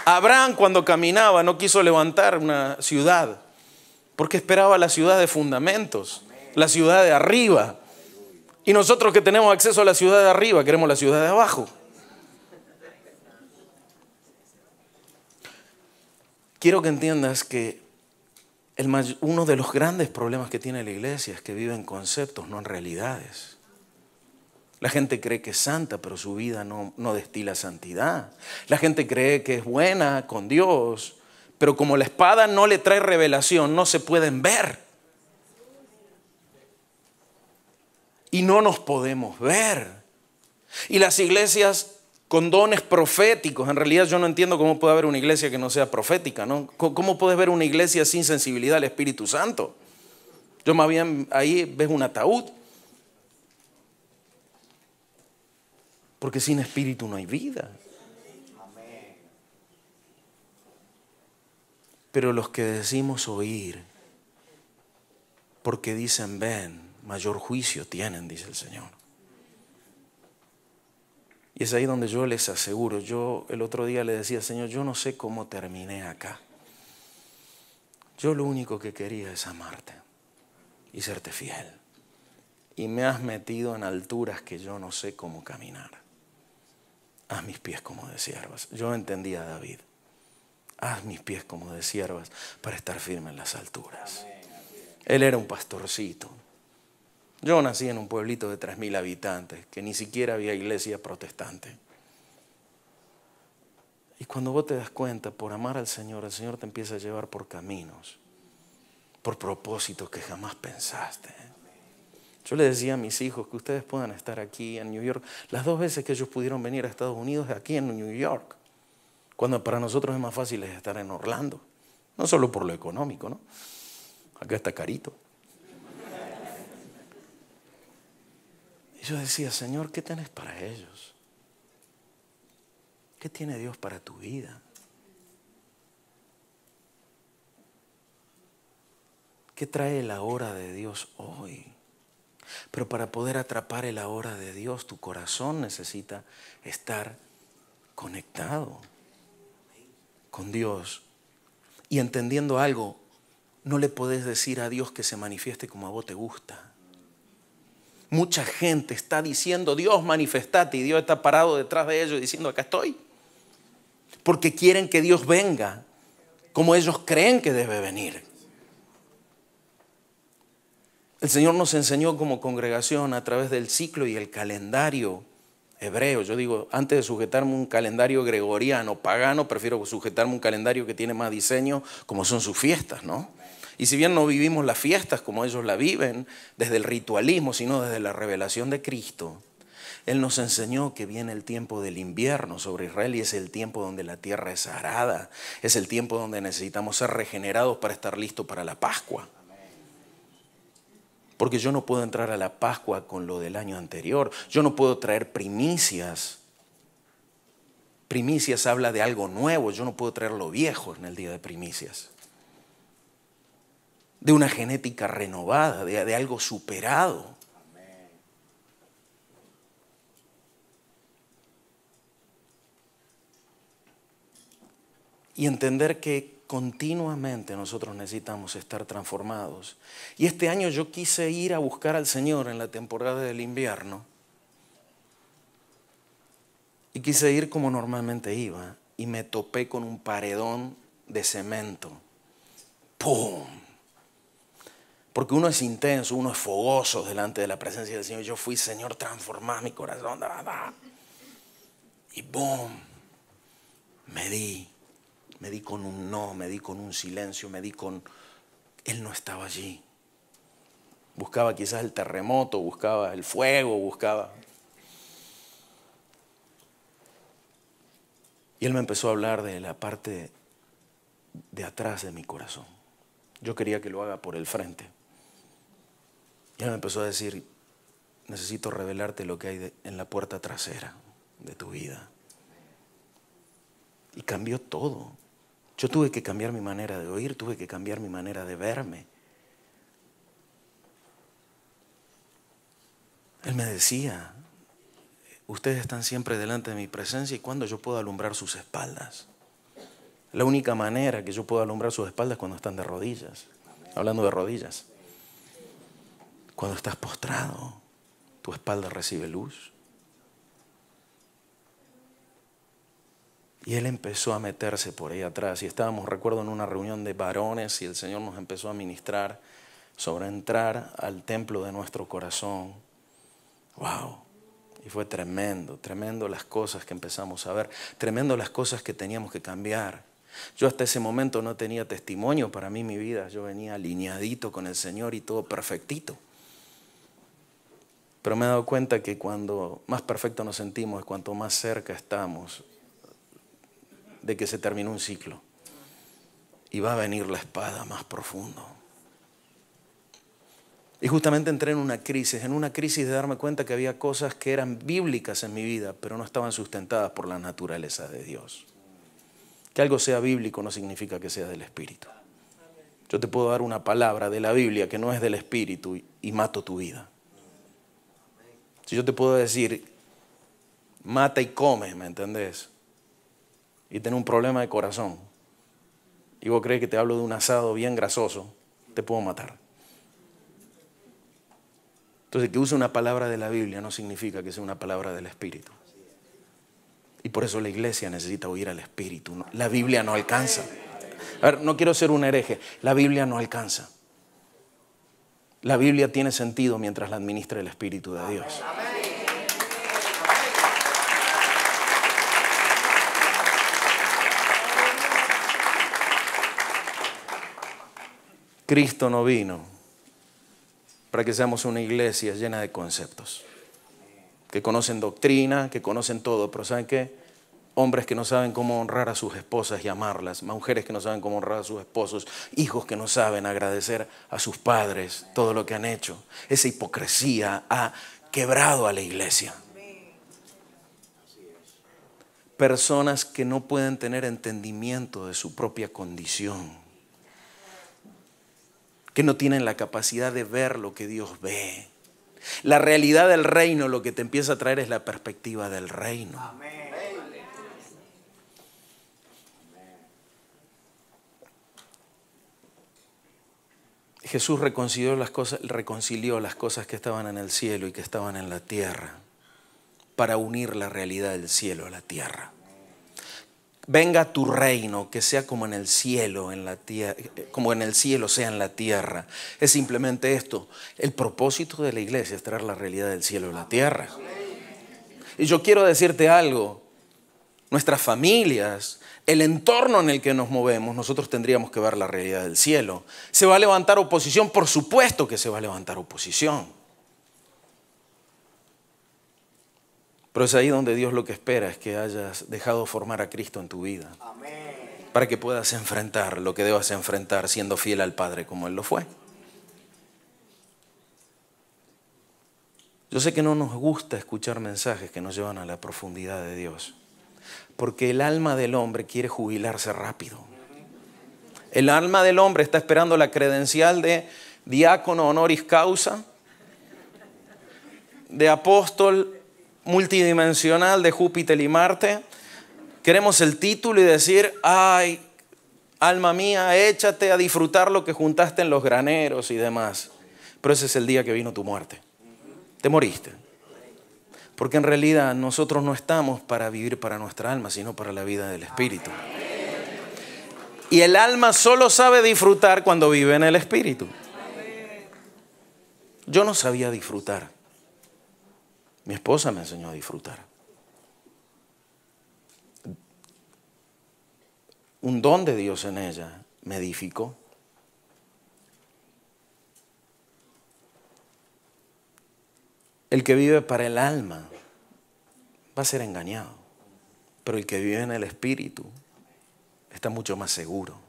Abraham, cuando caminaba, no quiso levantar una ciudad porque esperaba la ciudad de fundamentos, la ciudad de arriba. Y nosotros que tenemos acceso a la ciudad de arriba, queremos la ciudad de abajo. Quiero que entiendas que uno de los grandes problemas que tiene la iglesia es que vive en conceptos, no en realidades. La gente cree que es santa, pero su vida no destila santidad. La gente cree que es buena con Dios, pero como la espada no le trae revelación, no se pueden ver. Y no nos podemos ver. Y las iglesias con dones proféticos, en realidad yo no entiendo cómo puede haber una iglesia que no sea profética, ¿no? ¿Cómo puedes ver una iglesia sin sensibilidad al Espíritu Santo? Yo más bien ahí ves un ataúd. Porque sin espíritu no hay vida. Pero los que decimos oír, porque dicen ven, mayor juicio tienen, dice el Señor. Y es ahí donde yo les aseguro, yo el otro día le decía, Señor, yo no sé cómo terminé acá. Yo lo único que quería es amarte y serte fiel. Y me has metido en alturas que yo no sé cómo caminar. Haz mis pies como de siervas. Yo entendí a David. Haz mis pies como de siervas para estar firme en las alturas. Él era un pastorcito. Yo nací en un pueblito de 3,000 habitantes, que ni siquiera había iglesia protestante. Y cuando vos te das cuenta, por amar al Señor, el Señor te empieza a llevar por caminos, por propósitos que jamás pensaste. Yo le decía a mis hijos que ustedes puedan estar aquí en New York. Las 2 veces que ellos pudieron venir a Estados Unidos, aquí en New York. Cuando para nosotros es más fácil estar en Orlando. No solo por lo económico, ¿no? Acá está carito. Y yo decía, Señor, ¿qué tenés para ellos? ¿Qué tiene Dios para tu vida? ¿Qué trae la hora de Dios hoy? Pero para poder atrapar el ahora de Dios, tu corazón necesita estar conectado con Dios. Y entendiendo algo, no le podés decir a Dios que se manifieste como a vos te gusta. Mucha gente está diciendo, Dios, manifestate, y Dios está parado detrás de ellos diciendo, acá estoy. Porque quieren que Dios venga como ellos creen que debe venir. El Señor nos enseñó como congregación a través del ciclo y el calendario hebreo. Yo digo, antes de sujetarme un calendario gregoriano, pagano, prefiero sujetarme un calendario que tiene más diseño, como son sus fiestas, ¿no? Y si bien no vivimos las fiestas como ellos la viven, desde el ritualismo, sino desde la revelación de Cristo, Él nos enseñó que viene el tiempo del invierno sobre Israel y es el tiempo donde la tierra es arada, es el tiempo donde necesitamos ser regenerados para estar listos para la Pascua. Porque yo no puedo entrar a la Pascua con lo del año anterior. Yo no puedo traer primicias. Primicias habla de algo nuevo. Yo no puedo traer lo viejo en el día de primicias. De una genética renovada, de algo superado. Y entender que continuamente nosotros necesitamos estar transformados. Y este año yo quise ir a buscar al Señor en la temporada del invierno. Y quise ir como normalmente iba. Y me topé con un paredón de cemento. ¡Pum! Porque uno es intenso, uno es fogoso delante de la presencia del Señor. Yo fui, Señor, transformá mi corazón. Y ¡boom! Me di con un no, me di con un silencio, me di con... Él no estaba allí. Buscaba quizás el terremoto, buscaba el fuego, buscaba... Y Él me empezó a hablar de la parte de atrás de mi corazón. Yo quería que lo haga por el frente. Y Él me empezó a decir, necesito revelarte lo que hay en la puerta trasera de tu vida. Y cambió todo. Yo tuve que cambiar mi manera de oír, tuve que cambiar mi manera de verme. Él me decía, ustedes están siempre delante de mi presencia y cuando yo puedo alumbrar sus espaldas. La única manera que yo puedo alumbrar sus espaldas es cuando están de rodillas. Hablando de rodillas. Cuando estás postrado, tu espalda recibe luz. Y Él empezó a meterse por ahí atrás. Y estábamos, recuerdo, en una reunión de varones y el Señor nos empezó a ministrar sobre entrar al templo de nuestro corazón. ¡Wow! Y fue tremendo, tremendo las cosas que empezamos a ver. Tremendo las cosas que teníamos que cambiar. Yo hasta ese momento no tenía testimonio para mí, mi vida. Yo venía alineadito con el Señor y todo perfectito. Pero me he dado cuenta que cuando más perfecto nos sentimos es cuanto más cerca estamos de que se terminó un ciclo y va a venir la espada más profundo. Y justamente entré en una crisis de darme cuenta que había cosas que eran bíblicas en mi vida, pero no estaban sustentadas por la naturaleza de Dios. Que algo sea bíblico no significa que sea del Espíritu. Yo te puedo dar una palabra de la Biblia que no es del Espíritu y mato tu vida. Si yo te puedo decir, mata y come, ¿me entendés? Y tenés un problema de corazón, y vos crees que te hablo de un asado bien grasoso, te puedo matar. Entonces, que use una palabra de la Biblia no significa que sea una palabra del Espíritu. Y por eso la iglesia necesita oír al Espíritu. La Biblia no alcanza. A ver, no quiero ser un hereje. La Biblia no alcanza. La Biblia tiene sentido mientras la administra el Espíritu de Dios. Cristo no vino para que seamos una iglesia llena de conceptos, que conocen doctrina, que conocen todo, pero ¿saben qué? Hombres que no saben cómo honrar a sus esposas y amarlas, mujeres que no saben cómo honrar a sus esposos, hijos que no saben agradecer a sus padres todo lo que han hecho. Esa hipocresía ha quebrado a la iglesia. Personas que no pueden tener entendimiento de su propia condición, que no tienen la capacidad de ver lo que Dios ve. La realidad del reino lo que te empieza a traer es la perspectiva del reino. Amén. Jesús reconcilió las cosas que estaban en el cielo y que estaban en la tierra para unir la realidad del cielo a la tierra. Venga tu reino, que sea como en el cielo, en la tierra, como en el cielo sea en la tierra. Es simplemente esto. El propósito de la iglesia es traer la realidad del cielo a la tierra. Y yo quiero decirte algo. Nuestras familias, el entorno en el que nos movemos, nosotros tendríamos que ver la realidad del cielo. ¿Se va a levantar oposición? Por supuesto que se va a levantar oposición. Pero es ahí donde Dios lo que espera es que hayas dejado formar a Cristo en tu vida. Amén. Para que puedas enfrentar lo que debas enfrentar siendo fiel al Padre como Él lo fue. Yo sé que no nos gusta escuchar mensajes que nos llevan a la profundidad de Dios, porque el alma del hombre quiere jubilarse rápido. El alma del hombre está esperando la credencial de diácono honoris causa, de apóstol multidimensional de Júpiter y Marte. Queremos el título y decir, ay, alma mía, échate a disfrutar lo que juntaste en los graneros y demás. Pero ese es el día que vino tu muerte. Te moriste. Porque en realidad nosotros no estamos para vivir para nuestra alma, sino para la vida del Espíritu. Y el alma solo sabe disfrutar cuando vive en el Espíritu. Yo no sabía disfrutar. Mi esposa me enseñó a disfrutar. Un don de Dios en ella me edificó. El que vive para el alma va a ser engañado, pero el que vive en el Espíritu está mucho más seguro.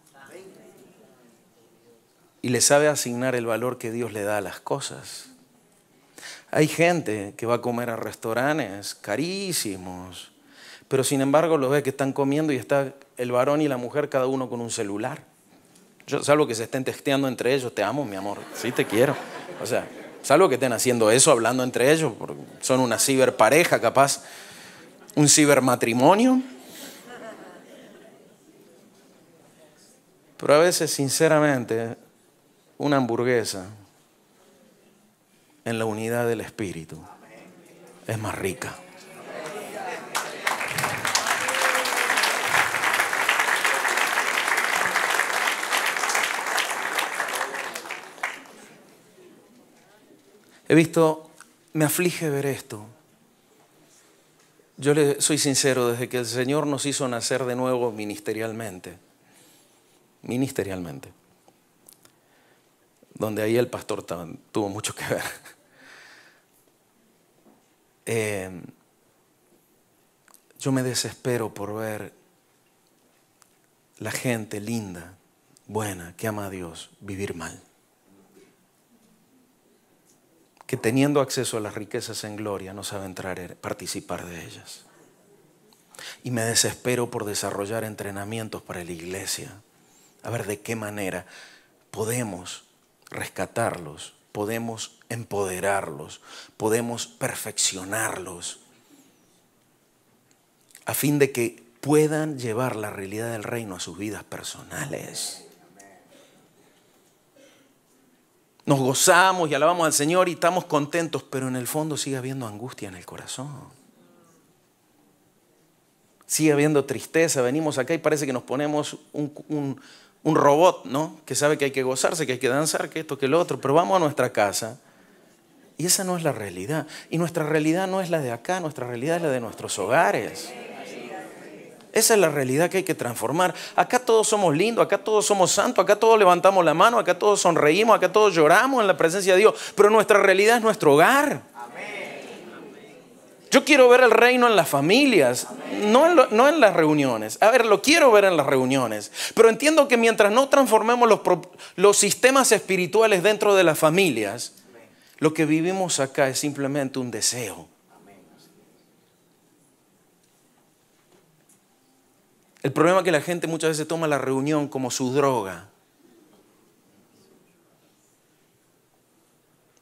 Y le sabe asignar el valor que Dios le da a las cosas. Hay gente que va a comer a restaurantes carísimos, pero sin embargo lo ve que están comiendo y está el varón y la mujer cada uno con un celular. Yo salvo que se estén texteando entre ellos, te amo mi amor, sí te quiero. O sea, salvo que estén haciendo eso, hablando entre ellos, porque son una ciberpareja capaz, un cibermatrimonio. Pero a veces, sinceramente, una hamburguesa en la unidad del Espíritu es más rica. He visto, me aflige ver esto. Yo le soy sincero, desde que el Señor nos hizo nacer de nuevo ministerialmente, donde ahí el pastor tuvo mucho que ver. Yo me desespero por ver la gente linda, buena, que ama a Dios, vivir mal. que teniendo acceso a las riquezas en gloria no sabe participar de ellas. Y me desespero por desarrollar entrenamientos para la iglesia. A ver de qué manera podemos rescatarlos, podemos empoderarlos, podemos perfeccionarlos, a fin de que puedan llevar la realidad del reino a sus vidas personales. Nos gozamos y alabamos al Señor y estamos contentos, pero en el fondo sigue habiendo angustia en el corazón. Sigue habiendo tristeza. Venimos acá y parece que nos ponemos un robot, ¿no? Que sabe que hay que gozarse, que hay que danzar, que esto, que lo otro. Pero vamos a nuestra casa y esa no es la realidad. Y nuestra realidad no es la de acá, nuestra realidad es la de nuestros hogares. Esa es la realidad que hay que transformar. Acá todos somos lindos, acá todos somos santos, acá todos levantamos la mano, acá todos sonreímos, acá todos lloramos en la presencia de Dios. Pero nuestra realidad es nuestro hogar. Yo quiero ver el reino en las familias, no en las reuniones. A ver, lo quiero ver en las reuniones. Pero entiendo que mientras no transformemos los sistemas espirituales dentro de las familias, lo que vivimos acá es simplemente un deseo. El problema es que la gente muchas veces toma la reunión como su droga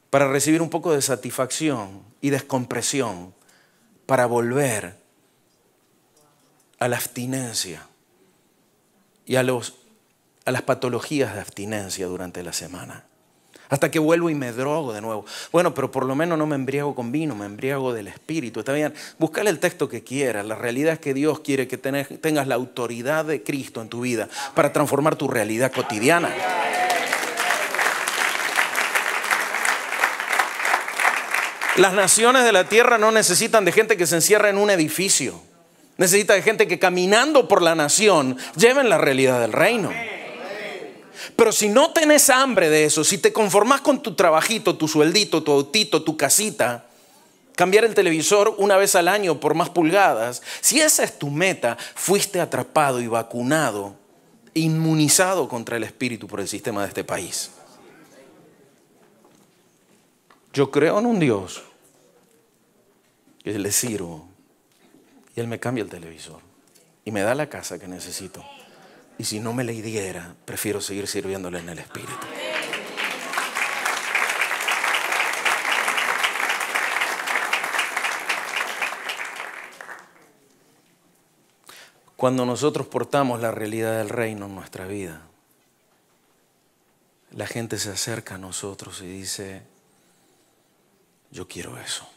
para recibir un poco de satisfacción y descompresión, para volver a la abstinencia y a las patologías de abstinencia durante la semana. Hasta que vuelvo y me drogo de nuevo. Bueno, pero por lo menos no me embriago con vino, me embriago del Espíritu. Está bien, buscale el texto que quieras. La realidad es que Dios quiere que tengas la autoridad de Cristo en tu vida para transformar tu realidad cotidiana. Las naciones de la tierra no necesitan de gente que se encierra en un edificio. Necesita de gente que caminando por la nación lleven la realidad del reino. Pero si no tenés hambre de eso, si te conformás con tu trabajito, tu sueldito, tu autito, tu casita, cambiar el televisor una vez al año por más pulgadas, si esa es tu meta, fuiste atrapado y vacunado, inmunizado contra el espíritu por el sistema de este país. Yo creo en un Dios que le sirvo y Él me cambia el televisor y me da la casa que necesito. Y si no me la diera, prefiero seguir sirviéndole en el Espíritu. Cuando nosotros portamos la realidad del reino en nuestra vida, la gente se acerca a nosotros y dice, yo quiero eso.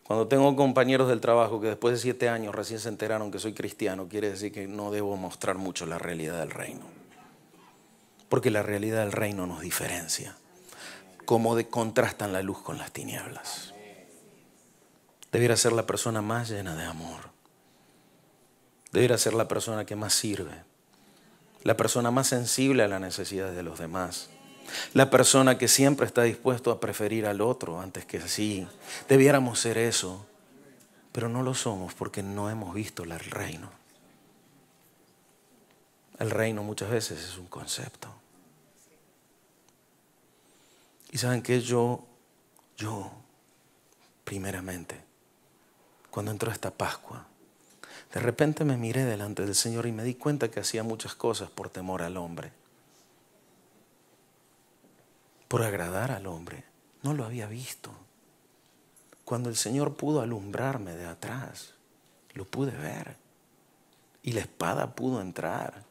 Cuando tengo compañeros del trabajo que después de 7 años recién se enteraron que soy cristiano, quiere decir que no debo mostrar mucho la realidad del reino. Porque la realidad del reino nos diferencia. Cómo contrastan la luz con las tinieblas. Debiera ser la persona más llena de amor. Debiera ser la persona que más sirve. La persona más sensible a las necesidades de los demás. La persona que siempre está dispuesto a preferir al otro antes que sí. Debiéramos ser eso, pero no lo somos porque no hemos visto el reino. El reino muchas veces es un concepto. Y saben que yo, primeramente, cuando entró esta Pascua, de repente me miré delante del Señor y me di cuenta que hacía muchas cosas por temor al hombre. Por agradar al hombre. No lo había visto. Cuando el Señor pudo alumbrarme de atrás, lo pude ver. Y la espada pudo entrar.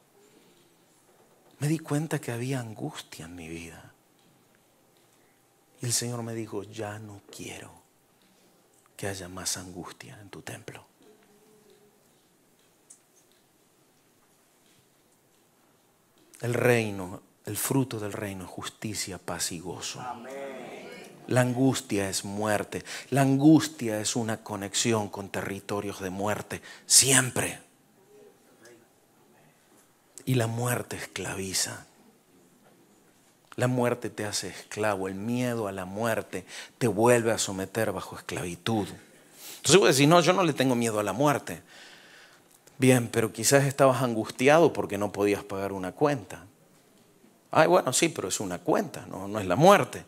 Me di cuenta que había angustia en mi vida. Y el Señor me dijo, ya no quiero que haya más angustia en tu templo. El reino, el fruto del reino es justicia, paz y gozo. La angustia es muerte. La angustia es una conexión con territorios de muerte, siempre. Y la muerte esclaviza. La muerte te hace esclavo. El miedo a la muerte te vuelve a someter bajo esclavitud. Entonces voy a decir, no, yo no le tengo miedo a la muerte. Bien, pero quizás estabas angustiado porque no podías pagar una cuenta. Ay, bueno, sí, pero es una cuenta, no es la muerte.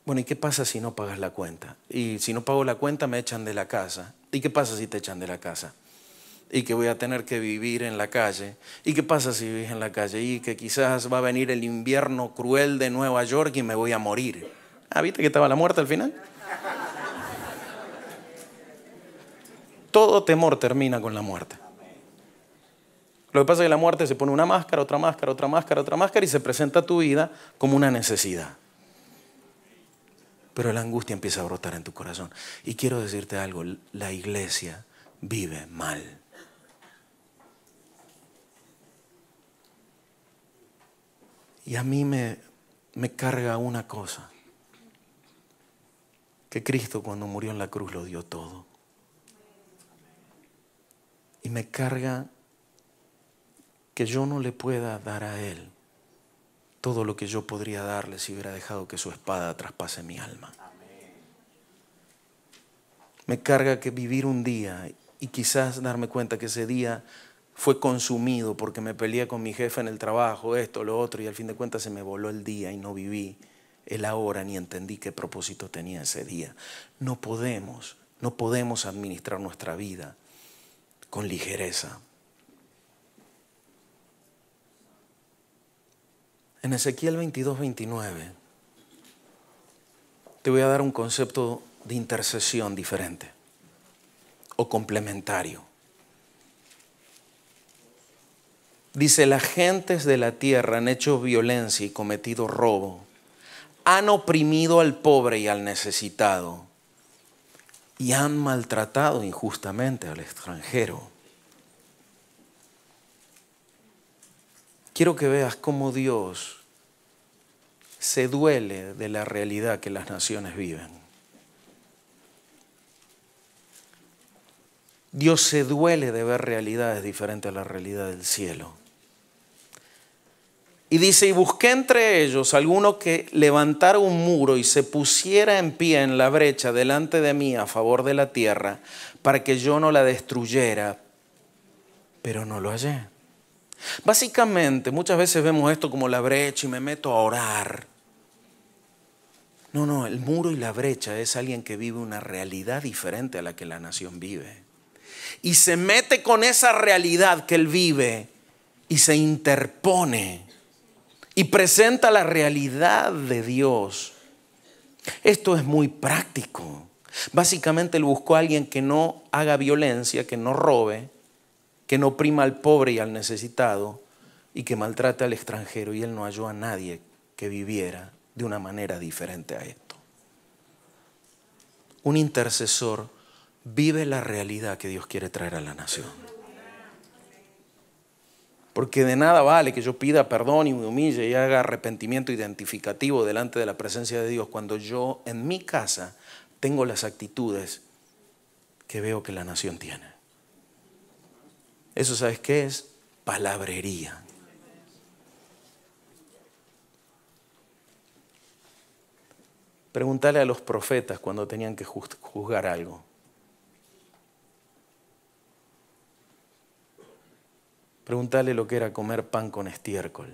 Bueno, ¿y qué pasa si no pagas la cuenta? Y si no pago la cuenta me echan de la casa. ¿Y qué pasa si te echan de la casa? Y que voy a tener que vivir en la calle. ¿Y qué pasa si vives en la calle? Y que quizás va a venir el invierno cruel de Nueva York y me voy a morir. Ah, ¿viste que estaba la muerte al final? Todo temor termina con la muerte. Lo que pasa es que la muerte se pone una máscara, otra máscara, otra máscara, otra máscara y se presenta a tu vida como una necesidad. Pero la angustia empieza a brotar en tu corazón. Y quiero decirte algo, la iglesia vive mal. Y a mí me carga una cosa, que Cristo cuando murió en la cruz lo dio todo. Y me carga que yo no le pueda dar a Él todo lo que yo podría darle si hubiera dejado que su espada traspase mi alma. Me carga que vivir un día y quizás darme cuenta que ese día fue consumido porque me peleé con mi jefe en el trabajo, esto, lo otro, y al fin de cuentas se me voló el día y no viví el ahora ni entendí qué propósito tenía ese día. No podemos administrar nuestra vida con ligereza. En Ezequiel 22:29 te voy a dar un concepto de intercesión diferente o complementario. Dice, las gentes de la tierra han hecho violencia y cometido robo, han oprimido al pobre y al necesitado y han maltratado injustamente al extranjero. Quiero que veas cómo Dios se duele de la realidad que las naciones viven. Dios se duele de ver realidades diferentes a la realidad del cielo. Y dice, y busqué entre ellos alguno que levantara un muro y se pusiera en pie en la brecha delante de mí a favor de la tierra, para que yo no la destruyera, pero no lo hallé. Básicamente, muchas veces vemos esto como la brecha y me meto a orar. No, el muro y la brecha es alguien que vive una realidad diferente a la que la nación vive. Y se mete con esa realidad que él vive y se interpone y presenta la realidad de Dios. Esto es muy práctico. Básicamente él buscó a alguien que no haga violencia, que no robe, que no oprima al pobre y al necesitado y que maltrate al extranjero. Y él no halló a nadie que viviera de una manera diferente a esto. Un intercesor vive la realidad que Dios quiere traer a la nación. Porque de nada vale que yo pida perdón y me humille y haga arrepentimiento identificativo delante de la presencia de Dios cuando yo en mi casa tengo las actitudes que veo que la nación tiene. Eso, ¿sabes qué es? Palabrería. Pregúntale a los profetas cuando tenían que juzgar algo. Pregúntale lo que era comer pan con estiércol.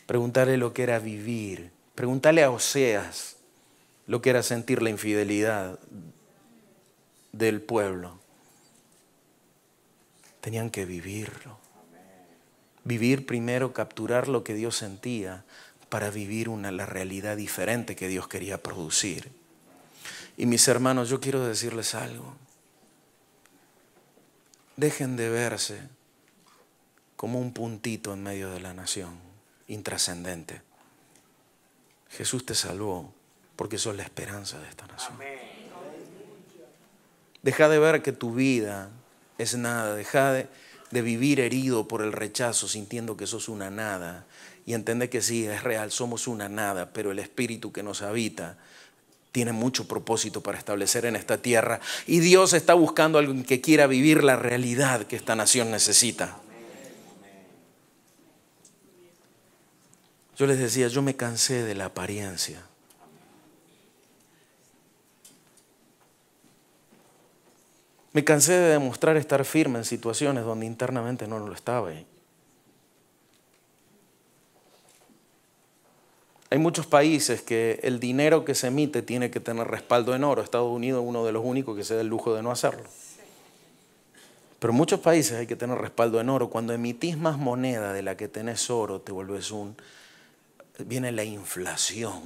Pregúntale lo que era vivir. Pregúntale a Oseas lo que era sentir la infidelidad del pueblo. Tenían que vivirlo. Vivir primero, capturar lo que Dios sentía para vivir la realidad diferente que Dios quería producir. Y mis hermanos, yo quiero decirles algo. Dejen de verse como un puntito en medio de la nación, intrascendente. Jesús te salvó porque sos la esperanza de esta nación. Deja de ver que tu vida es nada. Deja de vivir herido por el rechazo, sintiendo que sos una nada. Y entender que sí, es real, somos una nada, pero el Espíritu que nos habita tiene mucho propósito para establecer en esta tierra. Y Dios está buscando a alguien que quiera vivir la realidad que esta nación necesita. Yo les decía, yo me cansé de la apariencia. Me cansé de demostrar estar firme en situaciones donde internamente no lo estaba. Hay muchos países que el dinero que se emite tiene que tener respaldo en oro. Estados Unidos es uno de los únicos que se da el lujo de no hacerlo. Pero en muchos países hay que tener respaldo en oro. Cuando emitís más moneda de la que tenés oro, te vuelves viene la inflación.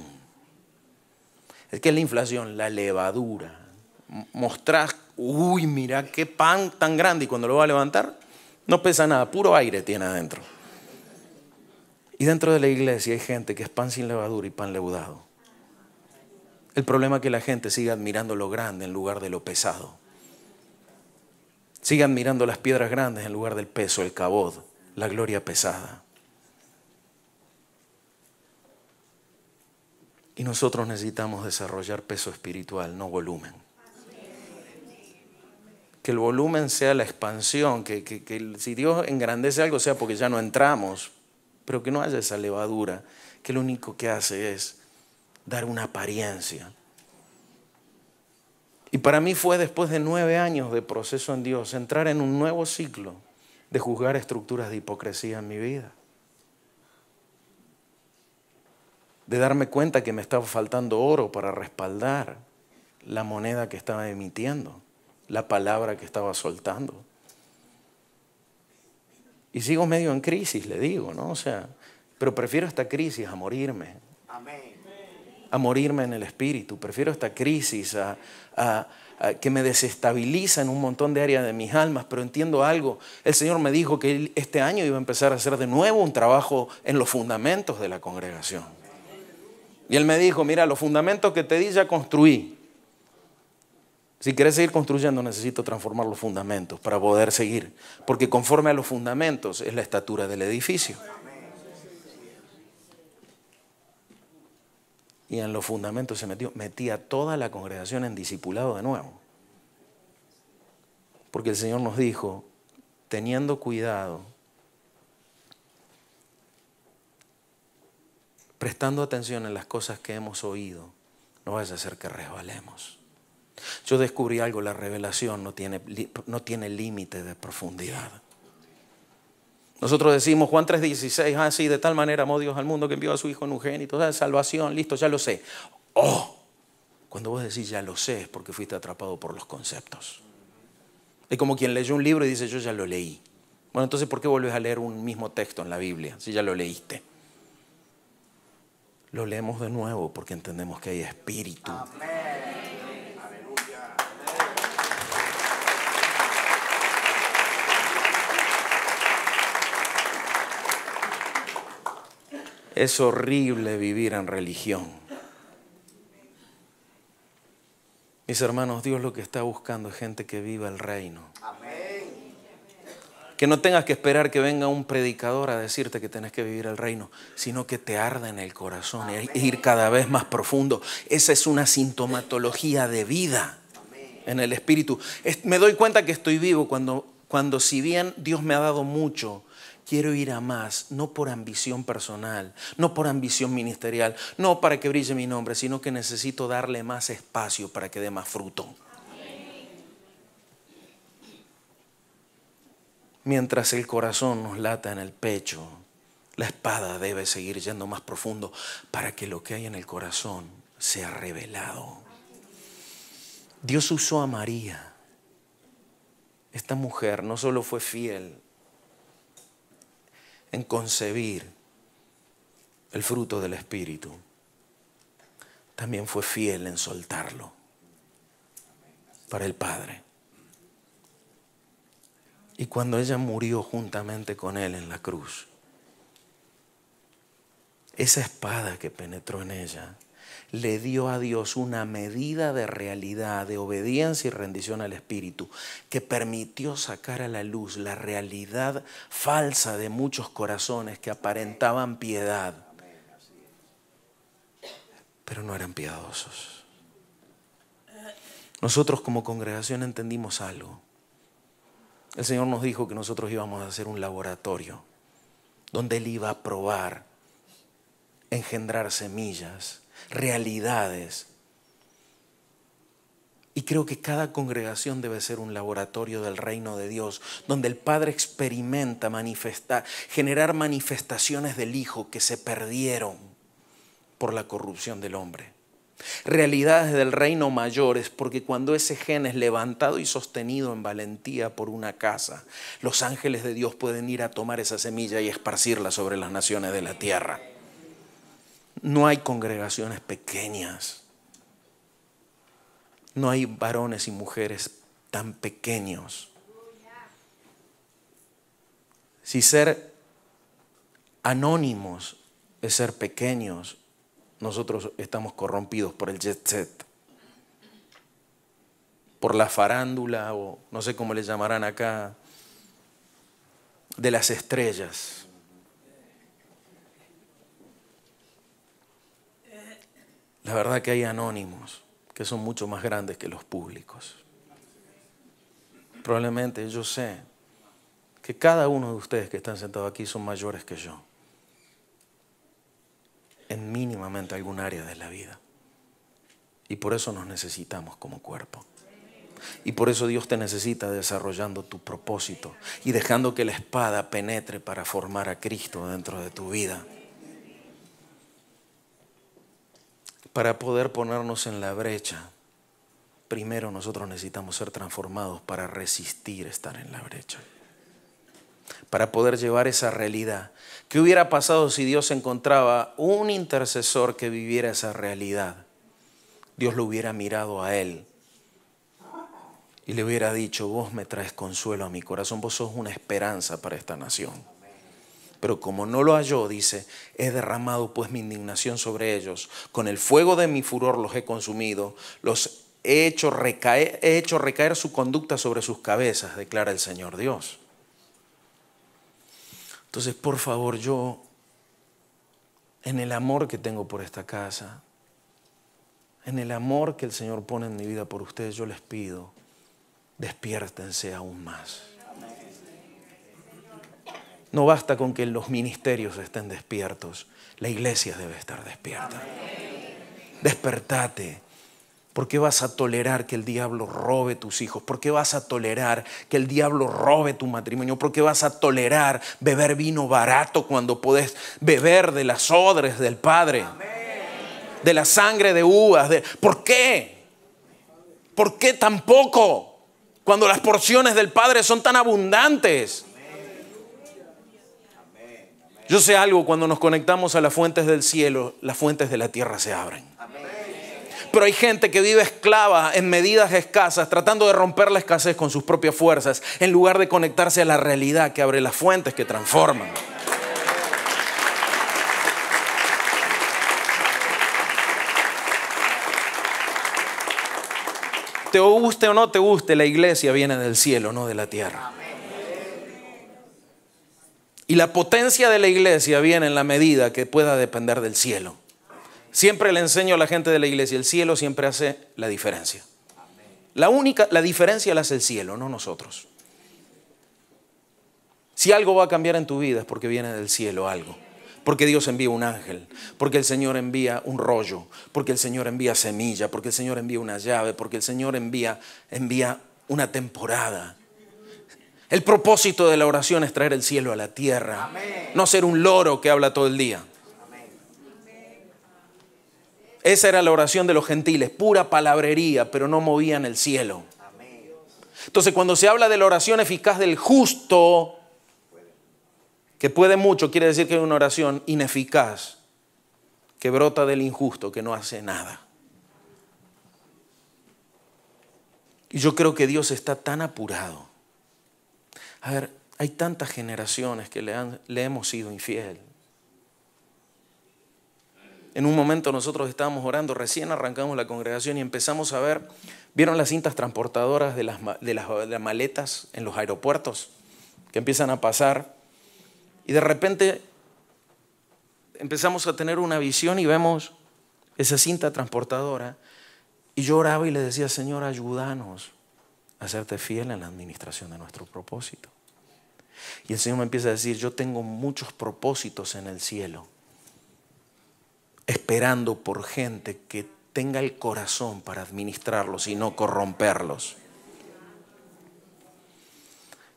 ¿Qué es la inflación? La levadura. Mostrás, uy, mira qué pan tan grande, y cuando lo va a levantar, no pesa nada, puro aire tiene adentro. Y dentro de la iglesia hay gente que es pan sin levadura y pan leudado. El problema es que la gente sigue admirando lo grande en lugar de lo pesado. Sigue admirando las piedras grandes en lugar del peso, el cabod, la gloria pesada. Y nosotros necesitamos desarrollar peso espiritual, no volumen. Que el volumen sea la expansión, que si Dios engrandece algo sea porque ya no entramos, pero que no haya esa levadura, que lo único que hace es dar una apariencia. Y para mí fue después de 9 años de proceso en Dios, entrar en un nuevo ciclo de juzgar estructuras de hipocresía en mi vida. De darme cuenta que me estaba faltando oro para respaldar la moneda que estaba emitiendo, la palabra que estaba soltando. Y sigo medio en crisis, le digo, ¿no? O sea, pero prefiero esta crisis a morirme. A morirme en el espíritu. Prefiero esta crisis a que me desestabiliza en un montón de áreas de mis almas, pero entiendo algo. El Señor me dijo que este año iba a empezar a hacer de nuevo un trabajo en los fundamentos de la congregación. Y Él me dijo, mira, los fundamentos que te di ya construí. Si quieres seguir construyendo, necesito transformar los fundamentos para poder seguir. Porque conforme a los fundamentos es la estatura del edificio. Y en los fundamentos se metí a toda la congregación en discipulado de nuevo. Porque el Señor nos dijo, teniendo cuidado, prestando atención en las cosas que hemos oído, no vaya a ser que resbalemos. Yo descubrí algo, la revelación no tiene límite de profundidad. Nosotros decimos Juan 3:16, sí, de tal manera amó Dios al mundo que envió a su Hijo unigénito, salvación, listo, ya lo sé. Cuando vos decís ya lo sé es porque fuiste atrapado por los conceptos. Es como quien leyó un libro y dice yo ya lo leí. Bueno, entonces ¿por qué volvés a leer un mismo texto en la Biblia si ya lo leíste? Lo leemos de nuevo porque entendemos que hay espíritu. Amén. Aleluya. Es horrible vivir en religión. Mis hermanos, Dios lo que está buscando es gente que viva el reino. Amén. Que no tengas que esperar que venga un predicador a decirte que tenés que vivir el reino, sino que te arda en el corazón e ir cada vez más profundo. Esa es una sintomatología de vida en el espíritu. Me doy cuenta que estoy vivo cuando si bien Dios me ha dado mucho, quiero ir a más, no por ambición personal, no por ambición ministerial, no para que brille mi nombre, sino que necesito darle más espacio para que dé más fruto. Mientras el corazón nos lata en el pecho, la espada debe seguir yendo más profundo para que lo que hay en el corazón sea revelado. Dios usó a María. Esta mujer no solo fue fiel en concebir el fruto del Espíritu, también fue fiel en soltarlo para el Padre. Y cuando ella murió juntamente con Él en la cruz, esa espada que penetró en ella le dio a Dios una medida de realidad, de obediencia y rendición al Espíritu, que permitió sacar a la luz la realidad falsa de muchos corazones que aparentaban piedad, pero no eran piadosos. Nosotros como congregación entendimos algo. El Señor nos dijo que nosotros íbamos a hacer un laboratorio donde Él iba a probar, engendrar semillas, realidades. Y creo que cada congregación debe ser un laboratorio del reino de Dios, donde el Padre experimenta generar manifestaciones del Hijo que se perdieron por la corrupción del hombre. Realidades del reino mayores, porque cuando ese gen es levantado y sostenido en valentía por una casa, los ángeles de Dios pueden ir a tomar esa semilla y esparcirla sobre las naciones de la tierra. No hay congregaciones pequeñas. No hay varones y mujeres tan pequeños. Si ser anónimos es ser pequeños, nosotros estamos corrompidos por el jet set, por la farándula o no sé cómo le llamarán acá, de las estrellas. La verdad que hay anónimos que son mucho más grandes que los públicos. Probablemente yo sé que cada uno de ustedes que están sentados aquí son mayores que yo en mínimamente algún área de la vida. Y por eso nos necesitamos como cuerpo. Y por eso Dios te necesita desarrollando tu propósito y dejando que la espada penetre para formar a Cristo dentro de tu vida. Para poder ponernos en la brecha, primero nosotros necesitamos ser transformados para resistir estar en la brecha. Para poder llevar esa realidad. ¿Qué hubiera pasado si Dios encontraba un intercesor que viviera esa realidad? Dios lo hubiera mirado a él y le hubiera dicho: vos me traes consuelo a mi corazón, vos sos una esperanza para esta nación. Pero como no lo halló, dice: he derramado pues mi indignación sobre ellos, con el fuego de mi furor los he consumido, los he hecho recaer su conducta sobre sus cabezas, declara el Señor Dios. Entonces, por favor, yo, en el amor que tengo por esta casa, en el amor que el Señor pone en mi vida por ustedes, yo les pido: despiértense aún más. No basta con que los ministerios estén despiertos, la iglesia debe estar despierta. Despertate. ¿Por qué vas a tolerar que el diablo robe tus hijos? ¿Por qué vas a tolerar que el diablo robe tu matrimonio? ¿Por qué vas a tolerar beber vino barato cuando podés beber de las odres del Padre? De la sangre de uvas. ¿Por qué? ¿Por qué tan poco cuando las porciones del Padre son tan abundantes? Yo sé algo: cuando nos conectamos a las fuentes del cielo, las fuentes de la tierra se abren. Pero hay gente que vive esclava en medidas escasas, tratando de romper la escasez con sus propias fuerzas, en lugar de conectarse a la realidad que abre las fuentes que transforman. Te guste o no te guste, la iglesia viene del cielo, no de la tierra. Y la potencia de la iglesia viene en la medida que pueda depender del cielo. Siempre le enseño a la gente de la iglesia: el cielo siempre hace la diferencia. La diferencia la hace el cielo, no nosotros. Si algo va a cambiar en tu vida es porque viene del cielo algo. Porque Dios envía un ángel, porque el Señor envía un rollo, porque el Señor envía semilla, porque el Señor envía una llave, porque el Señor envía una temporada. El propósito de la oración es traer el cielo a la tierra. Amén. No ser un loro que habla todo el día. Esa era la oración de los gentiles, pura palabrería, pero no movían el cielo. Entonces, cuando se habla de la oración eficaz del justo, que puede mucho, quiere decir que hay una oración ineficaz, que brota del injusto, que no hace nada. Y yo creo que Dios está tan apurado. A ver, hay tantas generaciones que le hemos sido infiel. En un momento nosotros estábamos orando, recién arrancamos la congregación y empezamos a ver, ¿vieron las cintas transportadoras de las maletas en los aeropuertos? Que empiezan a pasar y de repente empezamos a tener una visión y vemos esa cinta transportadora y yo oraba y le decía: Señor, ayúdanos a serte fiel en la administración de nuestro propósito. Y el Señor me empieza a decir: yo tengo muchos propósitos en el cielo, esperando por gente que tenga el corazón para administrarlos y no corromperlos.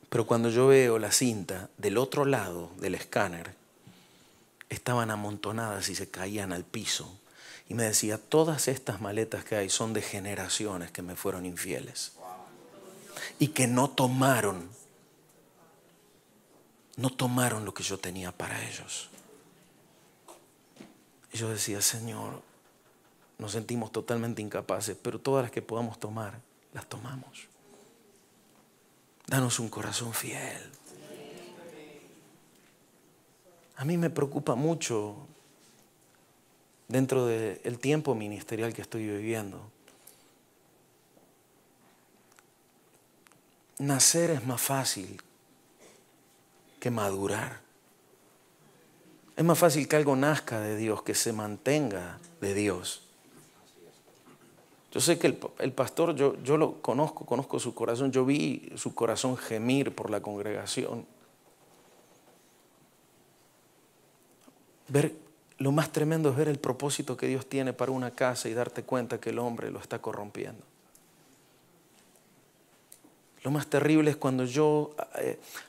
Pero cuando yo veo la cinta del otro lado del escáner, estaban amontonadas y se caían al piso. Y me decía, todas estas maletas que hay son de generaciones que me fueron infieles. Y que no tomaron lo que yo tenía para ellos. Y yo decía, Señor, nos sentimos totalmente incapaces, pero todas las que podamos tomar, las tomamos. Danos un corazón fiel. A mí me preocupa mucho, dentro del tiempo ministerial que estoy viviendo, nacer es más fácil que madurar. Es más fácil que algo nazca de Dios, que se mantenga de Dios. Yo sé que el pastor, yo lo conozco su corazón, yo vi su corazón gemir por la congregación. Lo más tremendo es ver el propósito que Dios tiene para una casa y darte cuenta que el hombre lo está corrompiendo. Lo más terrible es cuando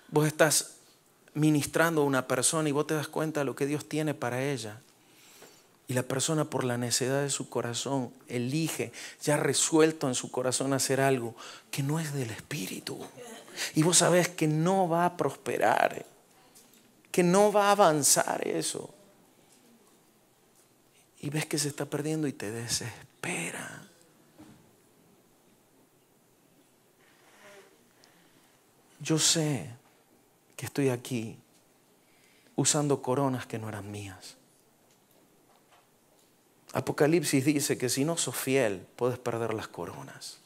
vos estás ministrando a una persona y vos te das cuenta de lo que Dios tiene para ella. Y la persona, por la necedad de su corazón, elige, ya resuelto en su corazón, hacer algo que no es del Espíritu. Y vos sabés que no va a prosperar, que no va a avanzar eso. Y ves que se está perdiendo y te desespera. Yo sé que estoy aquí usando coronas que no eran mías. Apocalipsis dice que si no sos fiel, puedes perder las coronas.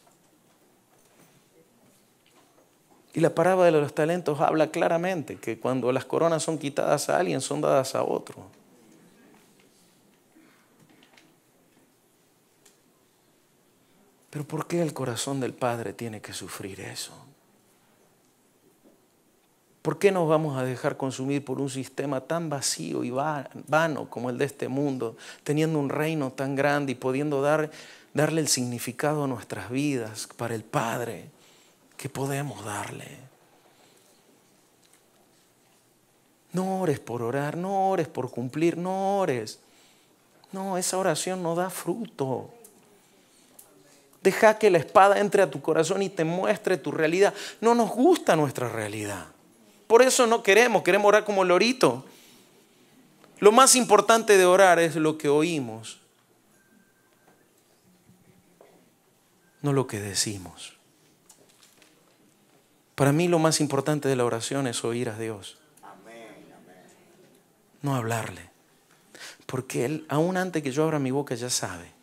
Y la parábola de los talentos habla claramente que cuando las coronas son quitadas a alguien, son dadas a otro. Pero ¿por qué el corazón del Padre tiene que sufrir eso? ¿Por qué nos vamos a dejar consumir por un sistema tan vacío y vano como el de este mundo, teniendo un reino tan grande y pudiendo darle el significado a nuestras vidas para el Padre que podemos darle? No ores por orar, no ores por cumplir, no ores. No, esa oración no da fruto. Deja que la espada entre a tu corazón y te muestre tu realidad. No nos gusta nuestra realidad. Por eso no queremos orar como lorito. Lo más importante de orar es lo que oímos, no lo que decimos. Para mí lo más importante de la oración es oír a Dios. No hablarle. Porque Él, aún antes que yo abra mi boca, ya sabe.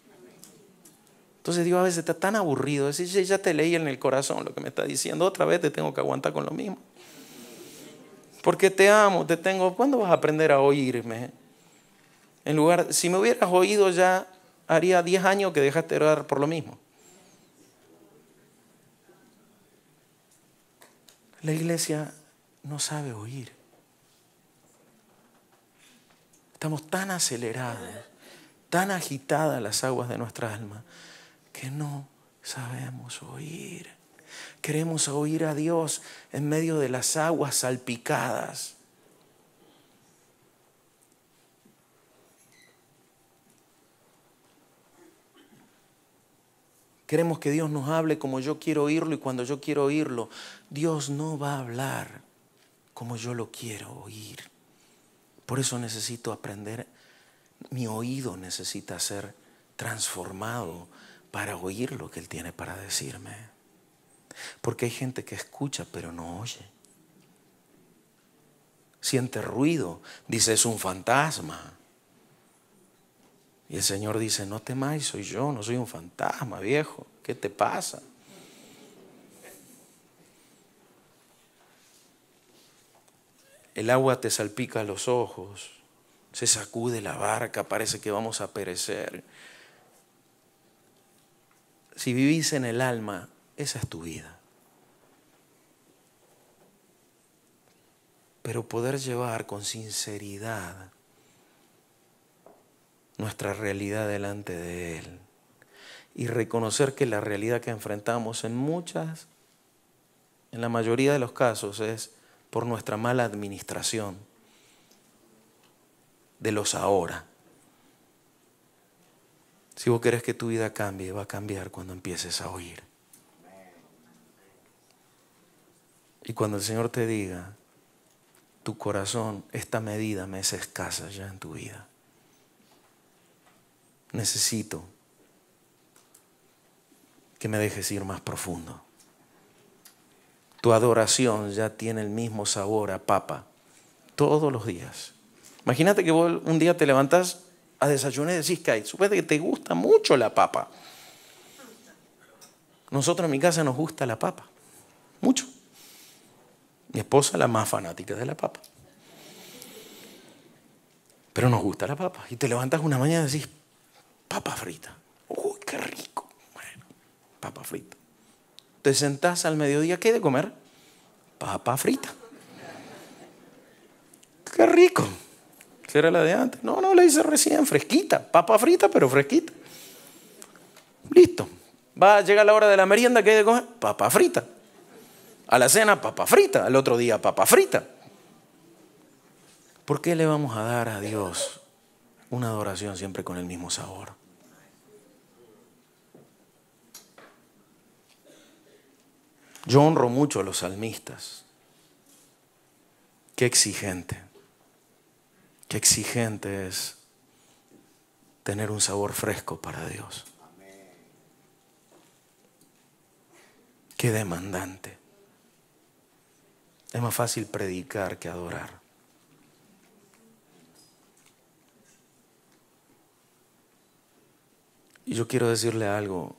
Entonces Dios a veces está tan aburrido. Es decir, ya te leí en el corazón lo que me está diciendo. Otra vez te tengo que aguantar con lo mismo. Porque te amo, te tengo. ¿Cuándo vas a aprender a oírme? Si me hubieras oído ya, haría 10 años que dejaste de orar por lo mismo. La iglesia no sabe oír. Estamos tan acelerados, tan agitadas las aguas de nuestra alma, que no sabemos oír. Queremos oír a Dios en medio de las aguas salpicadas. Queremos que Dios nos hable como yo quiero oírlo, y cuando yo quiero oírlo, Dios no va a hablar como yo lo quiero oír. Por eso necesito aprender, mi oído necesita ser transformado para oír lo que Él tiene para decirme. Porque hay gente que escucha pero no oye. Siente ruido, dice es un fantasma. Y el Señor dice, no temáis, soy yo, no soy un fantasma, viejo. ¿Qué te pasa? El agua te salpica los ojos, se sacude la barca, parece que vamos a perecer. Si vivís en el alma, esa es tu vida. Pero poder llevar con sinceridad nuestra realidad delante de Él y reconocer que la realidad que enfrentamos en la mayoría de los casos es por nuestra mala administración de los ahora. Si vos querés que tu vida cambie, va a cambiar cuando empieces a oír. Y cuando el Señor te diga, tu corazón, esta medida me es escasa ya en tu vida. Necesito que me dejes ir más profundo. Tu adoración ya tiene el mismo sabor a papa todos los días. Imagínate que vos un día te levantás a desayunar y decís que suponete que te gusta mucho la papa. Nosotros en mi casa nos gusta la papa, mucho. Mi esposa la más fanática de la papa. Pero nos gusta la papa. Y te levantas una mañana y decís, papa frita. Uy, qué rico. Bueno, papa frita. Te sentás al mediodía, ¿qué hay de comer? Papa frita. Qué rico. ¿Será la de antes? No, la hice recién, fresquita. Papa frita, pero fresquita. Listo. Va a llegar la hora de la merienda, ¿qué hay de comer? Papa frita. A la cena, papa frita. Al otro día, papa frita. ¿Por qué le vamos a dar a Dios una adoración siempre con el mismo sabor? Yo honro mucho a los salmistas. Qué exigente es tener un sabor fresco para Dios. Qué demandante. Es más fácil predicar que adorar. Y yo quiero decirle algo,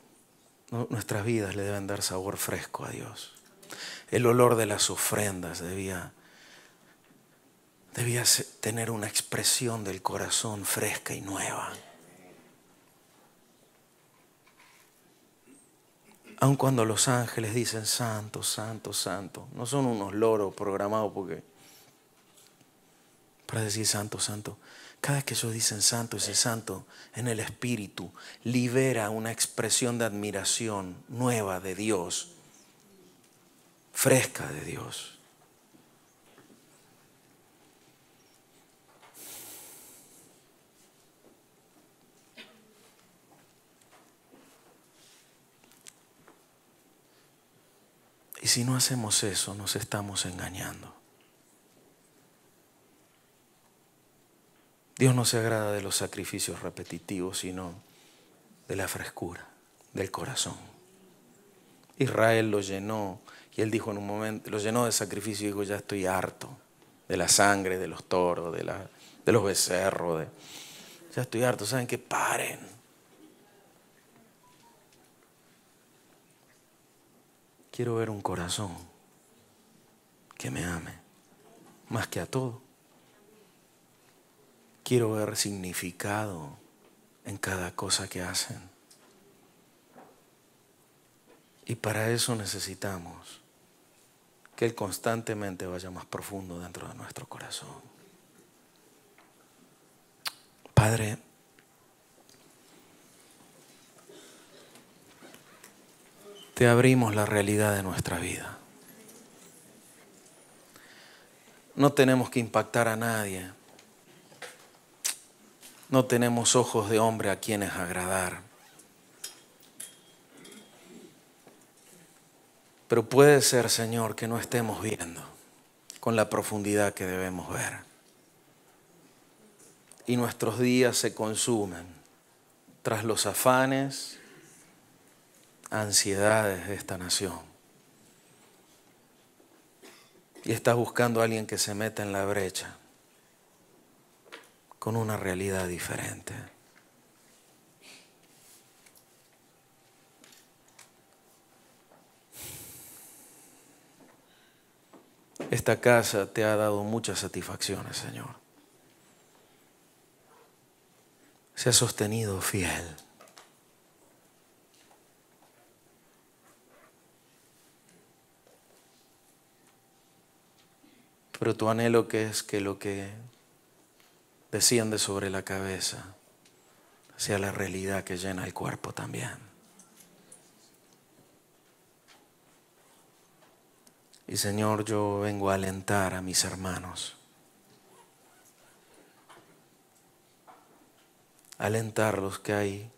nuestras vidas le deben dar sabor fresco a Dios. El olor de las ofrendas debía tener una expresión del corazón fresca y nueva. Aun cuando los ángeles dicen santo, santo, santo, no son unos loros programados para decir santo, santo. Cada vez que ellos dicen santo, ese santo en el espíritu libera una expresión de admiración nueva de Dios, fresca de Dios. Y si no hacemos eso, nos estamos engañando. Dios no se agrada de los sacrificios repetitivos, sino de la frescura del corazón. Israel lo llenó y él dijo en un momento, lo llenó de sacrificio y dijo, ya estoy harto de la sangre, de los toros, de los becerros. Ya estoy harto, ¿saben qué? Paren. Quiero ver un corazón que me ame más que a todo. Quiero ver significado en cada cosa que hacen. Y para eso necesitamos que Él constantemente vaya más profundo dentro de nuestro corazón. Padre, te abrimos la realidad de nuestra vida. No tenemos que impactar a nadie. No tenemos ojos de hombre a quienes agradar. Pero puede ser, Señor, que no estemos viendo con la profundidad que debemos ver. Y nuestros días se consumen tras los afanes, ansiedades de esta nación. Y estás buscando a alguien que se meta en la brecha con una realidad diferente. Esta casa te ha dado muchas satisfacciones, Señor. Se ha sostenido fiel. Pero tu anhelo que es que lo que desciende sobre la cabeza sea la realidad que llena el cuerpo también. Y Señor, yo vengo a alentar a mis hermanos alentarlos que hay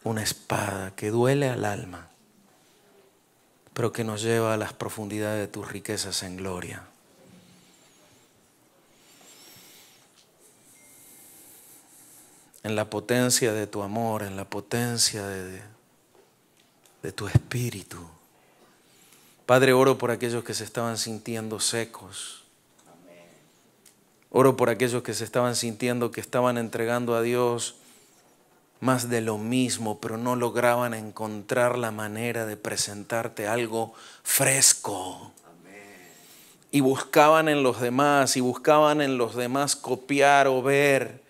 una espada que duele al alma, pero que nos lleva a las profundidades de tus riquezas en gloria. En la potencia de tu amor, en la potencia de tu espíritu. Padre, oro por aquellos que se estaban sintiendo secos. Oro por aquellos que se estaban sintiendo que estaban entregando a Dios más de lo mismo, pero no lograban encontrar la manera de presentarte algo fresco. Y buscaban en los demás, copiar o ver.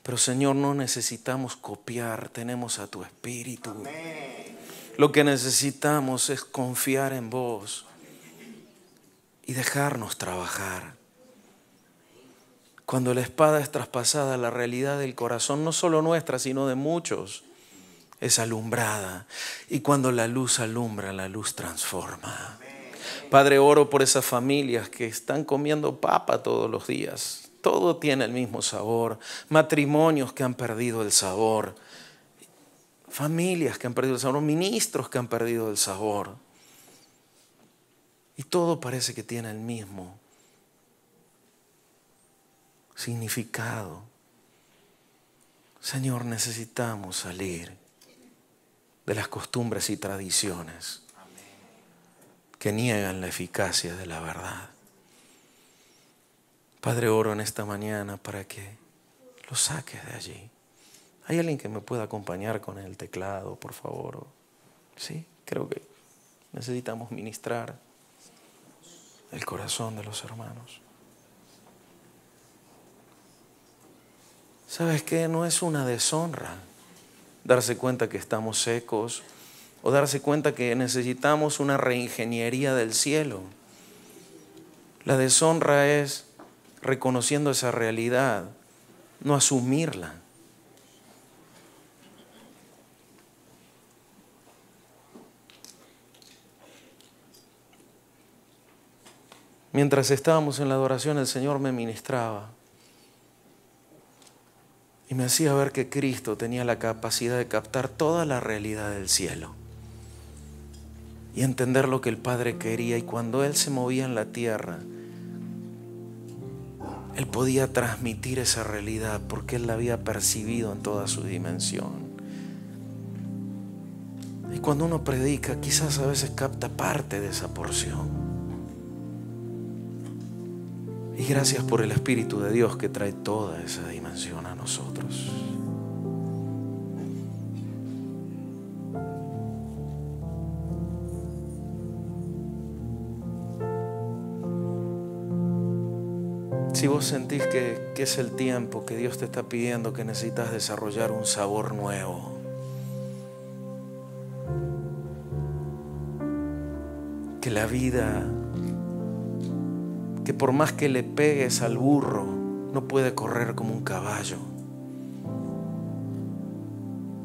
Pero Señor, no necesitamos copiar, tenemos a tu Espíritu. Amén. Lo que necesitamos es confiar en vos y dejarnos trabajar. Cuando la espada es traspasada, la realidad del corazón, no solo nuestra, sino de muchos, es alumbrada. Y cuando la luz alumbra, la luz transforma. Padre, oro por esas familias que están comiendo papa todos los días. Todo tiene el mismo sabor. Matrimonios que han perdido el sabor. Familias que han perdido el sabor. Ministros que han perdido el sabor. Y todo parece que tiene el mismo significado. Señor, necesitamos salir de las costumbres y tradiciones que niegan la eficacia de la verdad. Padre, oro en esta mañana para que lo saques de allí. ¿Hay alguien que me pueda acompañar con el teclado, por favor? Sí, creo que necesitamos ministrar el corazón de los hermanos. ¿Sabes qué? No es una deshonra darse cuenta que estamos secos o darse cuenta que necesitamos una reingeniería del cielo. La deshonra es reconociendo esa realidad, no asumirla. Mientras estábamos en la adoración, el Señor me ministraba y me hacía ver que Cristo tenía la capacidad de captar toda la realidad del cielo y entender lo que el Padre quería. Y cuando Él se movía en la tierra, Él podía transmitir esa realidad porque Él la había percibido en toda su dimensión. Y cuando uno predica, quizás a veces capta parte de esa porción. Y gracias por el Espíritu de Dios que trae toda esa dimensión a nosotros. Si vos sentís que es el tiempo que Dios te está pidiendo, que necesitas desarrollar un sabor nuevo, que la vida, que por más que le pegues al burro, no puede correr como un caballo.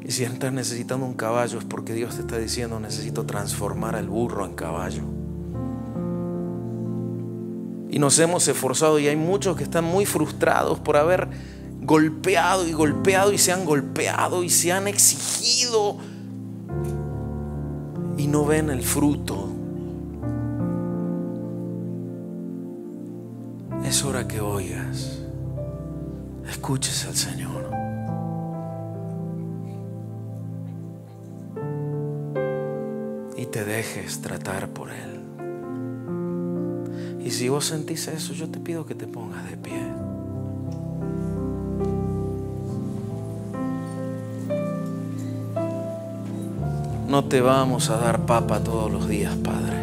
Y si estás necesitando un caballo es porque Dios te está diciendo: necesito transformar al burro en caballo. Y nos hemos esforzado, y hay muchos que están muy frustrados por haber golpeado y se han golpeado y se han exigido y no ven el fruto. Es hora que oigas, escuches al Señor. Y te dejes tratar por Él. Y si vos sentís eso, yo te pido que te pongas de pie. No te vamos a dar papa todos los días, Padre.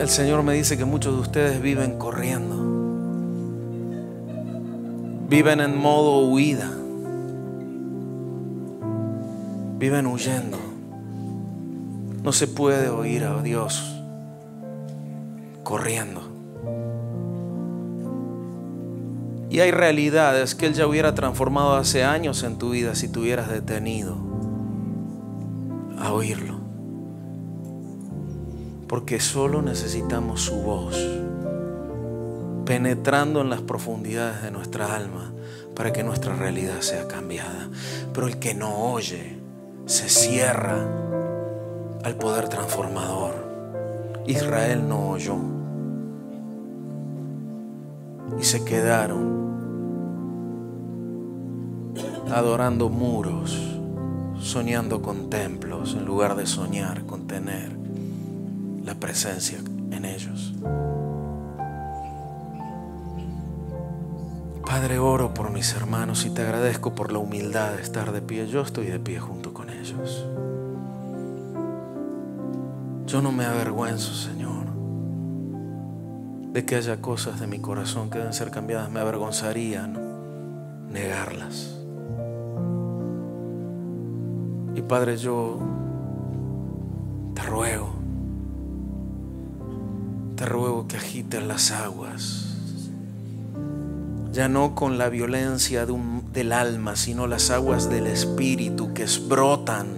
El Señor me dice que muchos de ustedes viven corriendo. Viven en modo huida. Viven huyendo. No se puede oír a Dios corriendo. Y hay realidades que Él ya hubiera transformado hace años en tu vida si te hubieras detenido a oírlo. Porque solo necesitamos su voz penetrando en las profundidades de nuestra alma para que nuestra realidad sea cambiada. Pero el que no oye se cierra al poder transformador. Israel no oyó y se quedaron adorando muros, soñando con templos en lugar de soñar con tener la presencia en ellos. Padre, oro por mis hermanos y te agradezco por la humildad de estar de pie. Yo estoy de pie junto con ellos. Yo no me avergüenzo, Señor, de que haya cosas de mi corazón que deben ser cambiadas. Me avergonzaría, ¿no?, negarlas. Y Padre, yo te ruego que agites las aguas, ya no con la violencia del alma, sino las aguas del Espíritu que brotan.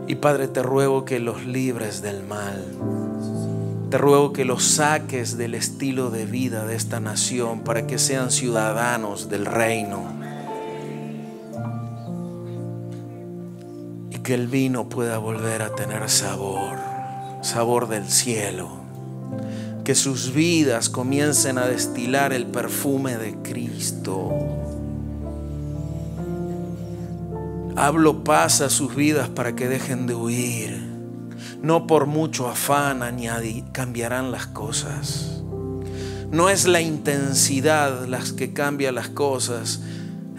Y Padre, te ruego que los libres del mal. Te ruego que los saques del estilo de vida de esta nación para que sean ciudadanos del reino. Y que el vino pueda volver a tener sabor del cielo. Que sus vidas comiencen a destilar el perfume de Cristo. Hablo paz a sus vidas para que dejen de huir. No por mucho afán cambiarán las cosas. No es la intensidad las que cambia las cosas.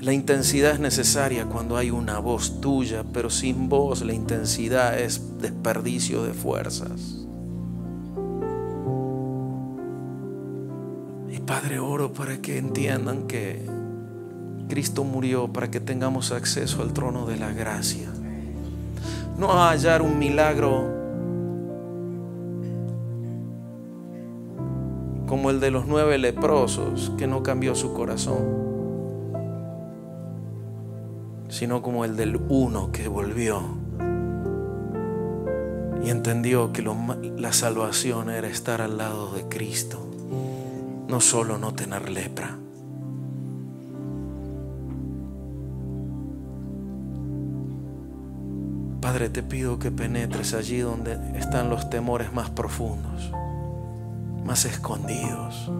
La intensidad es necesaria cuando hay una voz tuya, pero sin voz la intensidad es desperdicio de fuerzas. Padre, oro para que entiendan que Cristo murió para que tengamos acceso al trono de la gracia. No a hallar un milagro como el de los 9 leprosos que no cambió su corazón, sino como el del uno que volvió y entendió que la salvación era estar al lado de Cristo. No solo no tener lepra. Padre, te pido que penetres allí donde están los temores más profundos, más escondidos.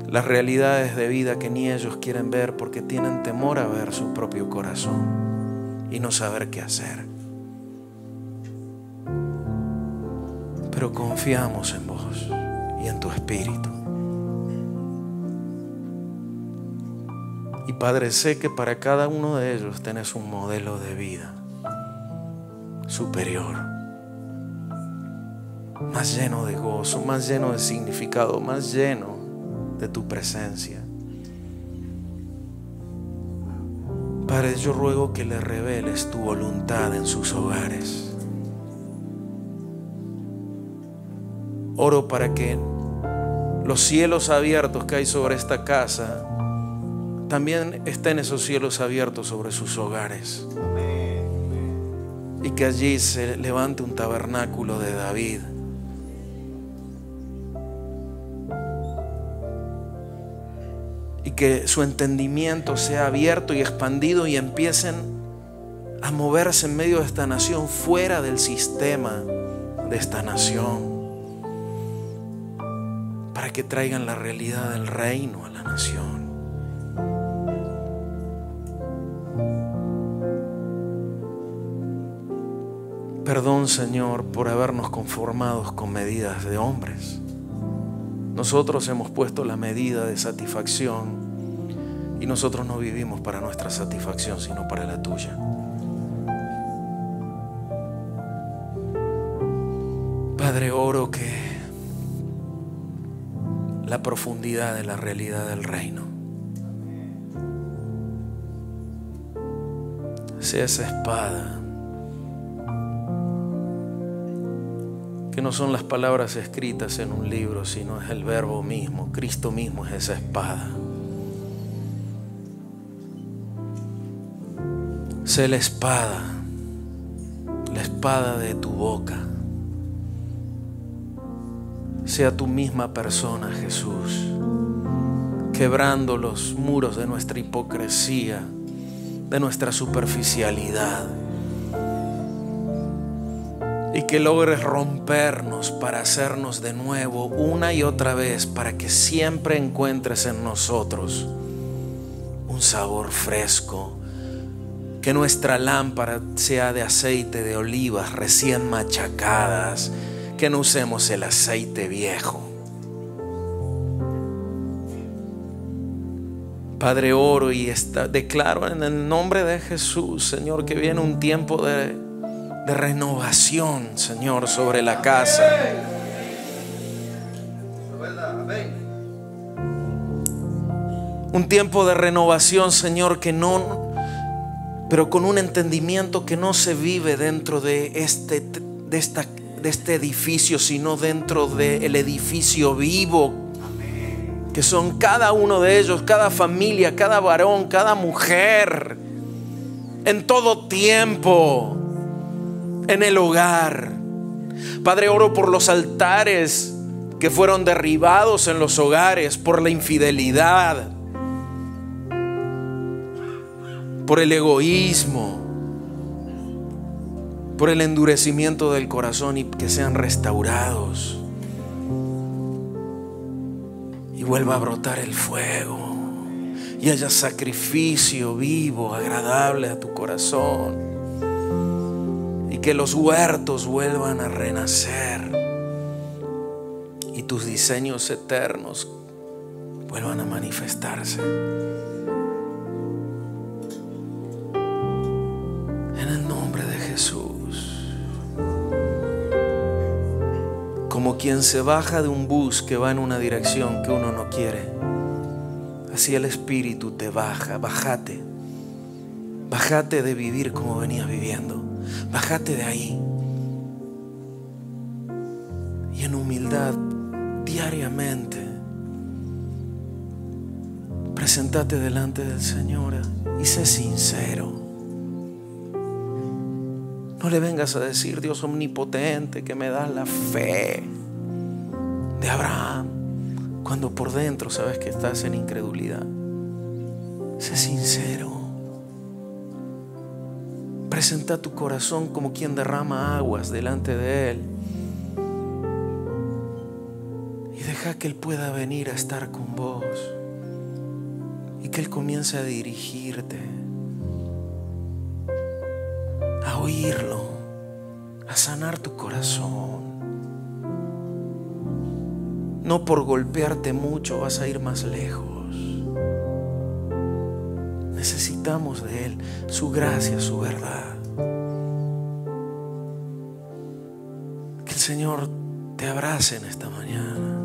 Las realidades de vida que ni ellos quieren ver porque tienen temor a ver su propio corazón y no saber qué hacer. Pero confiamos en vos y en tu Espíritu. Y Padre, sé que para cada uno de ellos tenés un modelo de vida superior, más lleno de gozo, más lleno de significado, más lleno de tu presencia. Padre, yo ruego que le reveles tu voluntad en sus hogares. Oro para que los cielos abiertos que hay sobre esta casa también estén esos cielos abiertos sobre sus hogares. Y que allí se levante un tabernáculo de David. Y que su entendimiento sea abierto y expandido y empiecen a moverse en medio de esta nación, fuera del sistema de esta nación, para que traigan la realidad del reino a la nación. Perdón, Señor, por habernos conformado con medidas de hombres. Nosotros hemos puesto la medida de satisfacción y nosotros no vivimos para nuestra satisfacción, sino para la tuya. Padre, oro que la profundidad de la realidad del reino sea esa espada, que no son las palabras escritas en un libro, sino es el verbo mismo. Cristo mismo es esa espada. Sé la espada de tu boca. Sea tu misma persona, Jesús, quebrando los muros de nuestra hipocresía, de nuestra superficialidad, y que logres rompernos para hacernos de nuevo una y otra vez, para que siempre encuentres en nosotros un sabor fresco. Que nuestra lámpara sea de aceite de olivas recién machacadas, que no usemos el aceite viejo. Padre, oro y declaro en el nombre de Jesús, Señor, que viene un tiempo de renovación, Señor, sobre la casa. Un tiempo de renovación, Señor, pero con un entendimiento que no se vive dentro de este edificio, sino dentro del edificio vivo, que son cada uno de ellos, cada familia, cada varón, cada mujer, en todo tiempo, en el hogar. Padre, oro por los altares que fueron derribados en los hogares por la infidelidad, por el egoísmo, por el endurecimiento del corazón, y que sean restaurados y vuelva a brotar el fuego y haya sacrificio vivo, agradable a tu corazón, y que los huertos vuelvan a renacer y tus diseños eternos vuelvan a manifestarse. En el nombre de Jesús. Como quien se baja de un bus que va en una dirección que uno no quiere, así el Espíritu te baja. Bájate de vivir como venías viviendo. Bájate de ahí, y en humildad diariamente preséntate delante del Señor y sé sincero. No le vengas a decir: Dios omnipotente, que me das la fe de Abraham, cuando por dentro sabes que estás en incredulidad. Sé sincero. Presenta tu corazón como quien derrama aguas delante de Él, y deja que Él pueda venir a estar con vos, y que Él comience a dirigirte, a oírlo, a sanar tu corazón. No por golpearte mucho vas a ir más lejos. Necesitamos de Él, su gracia, su verdad. Que el Señor te abrace en esta mañana.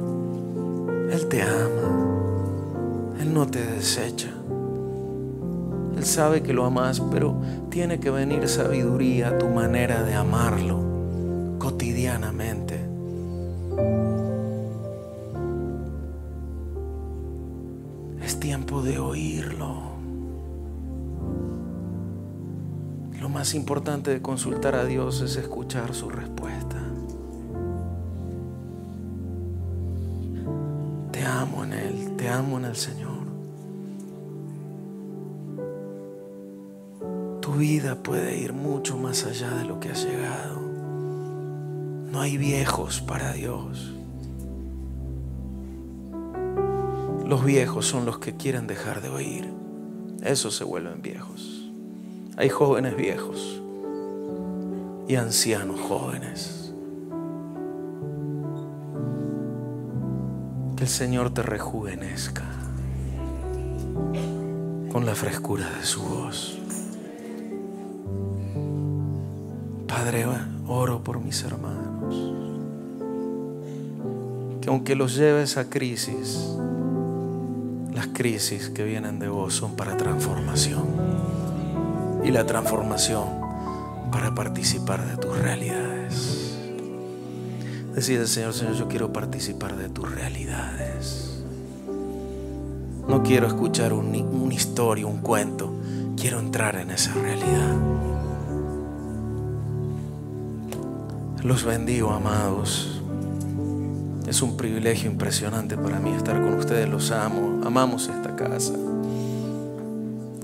Él te ama, Él no te desecha. Él sabe que lo amas, pero tiene que venir sabiduría a tu manera de amarlo cotidianamente. Es tiempo de oírlo. Lo más importante de consultar a Dios es escuchar su respuesta. Te amo en Él, te amo en el Señor. Tu vida puede ir mucho más allá de lo que has llegado. No hay viejos para Dios. Los viejos son los que quieren dejar de oír. Esos se vuelven viejos. Hay jóvenes viejos y ancianos jóvenes. Que el Señor te rejuvenezca con la frescura de su voz. Padre, oro por mis hermanos, que aunque los lleves a crisis, las crisis que vienen de vos son para transformación, y la transformación para participar de tus realidades. Decide, Señor, yo quiero participar de tus realidades. No quiero escuchar una historia, un cuento. quiero entrar en esa realidad. Los bendigo, amados. Es un privilegio impresionante para mí estar con ustedes. Los amo, amamos esta casa.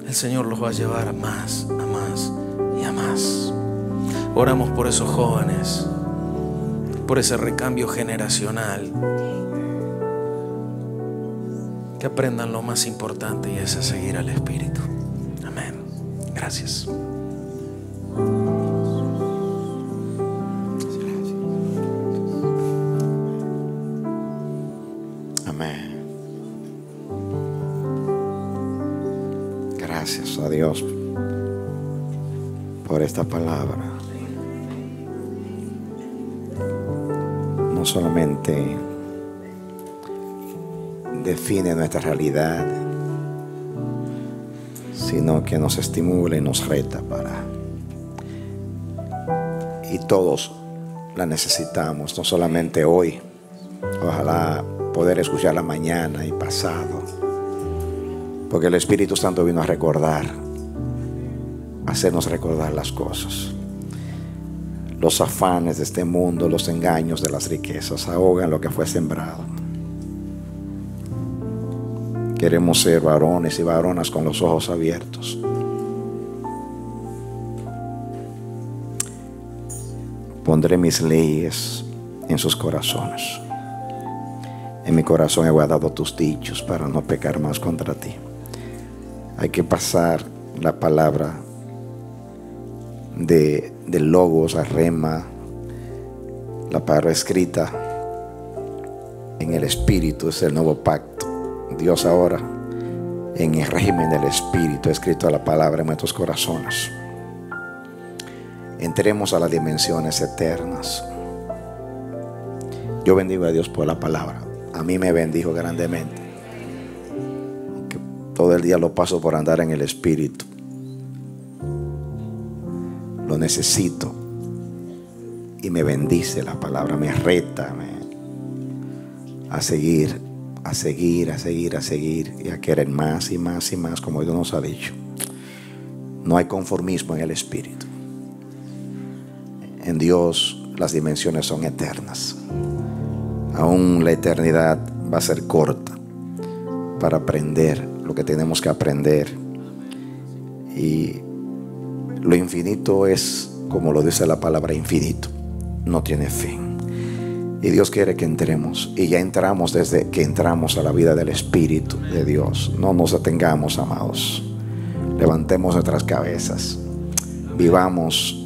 El Señor los va a llevar a más y a más. Oramos por esos jóvenes, por ese recambio generacional, que aprendan lo más importante, y es a seguir al Espíritu. Amén. Gracias. Amén. Gracias a Dios por esta palabra. No solamente define nuestra realidad, sino que nos estimula y nos reta y todos la necesitamos, no solamente hoy. Ojalá poder escucharla mañana y pasado, porque el Espíritu Santo vino a recordar, a hacernos recordar las cosas. Los afanes de este mundo, los engaños de las riquezas ahogan lo que fue sembrado. Queremos ser varones y varonas con los ojos abiertos. Pondré mis leyes en sus corazones. En mi corazón he guardado tus dichos para no pecar más contra ti. Hay que pasar la palabra de logos a rema, la palabra escrita en el Espíritu es el nuevo pacto. Dios ahora, en el régimen del Espíritu, ha escrito la palabra en nuestros corazones. Entremos a las dimensiones eternas. Yo bendigo a Dios por la palabra. A mí me bendijo grandemente, que todo el día lo paso por andar en el Espíritu. Lo necesito y me bendice la palabra, me reta a seguir y a querer más y más y más, como Dios nos ha dicho. No hay conformismo en el Espíritu. En Dios las dimensiones son eternas. Aún la eternidad va a ser corta para aprender lo que tenemos que aprender. Y lo infinito es, como lo dice la palabra, infinito. No tiene fin. Y Dios quiere que entremos. Y ya entramos desde que entramos a la vida del Espíritu de Dios. No nos detengamos, amados. Levantemos nuestras cabezas. Vivamos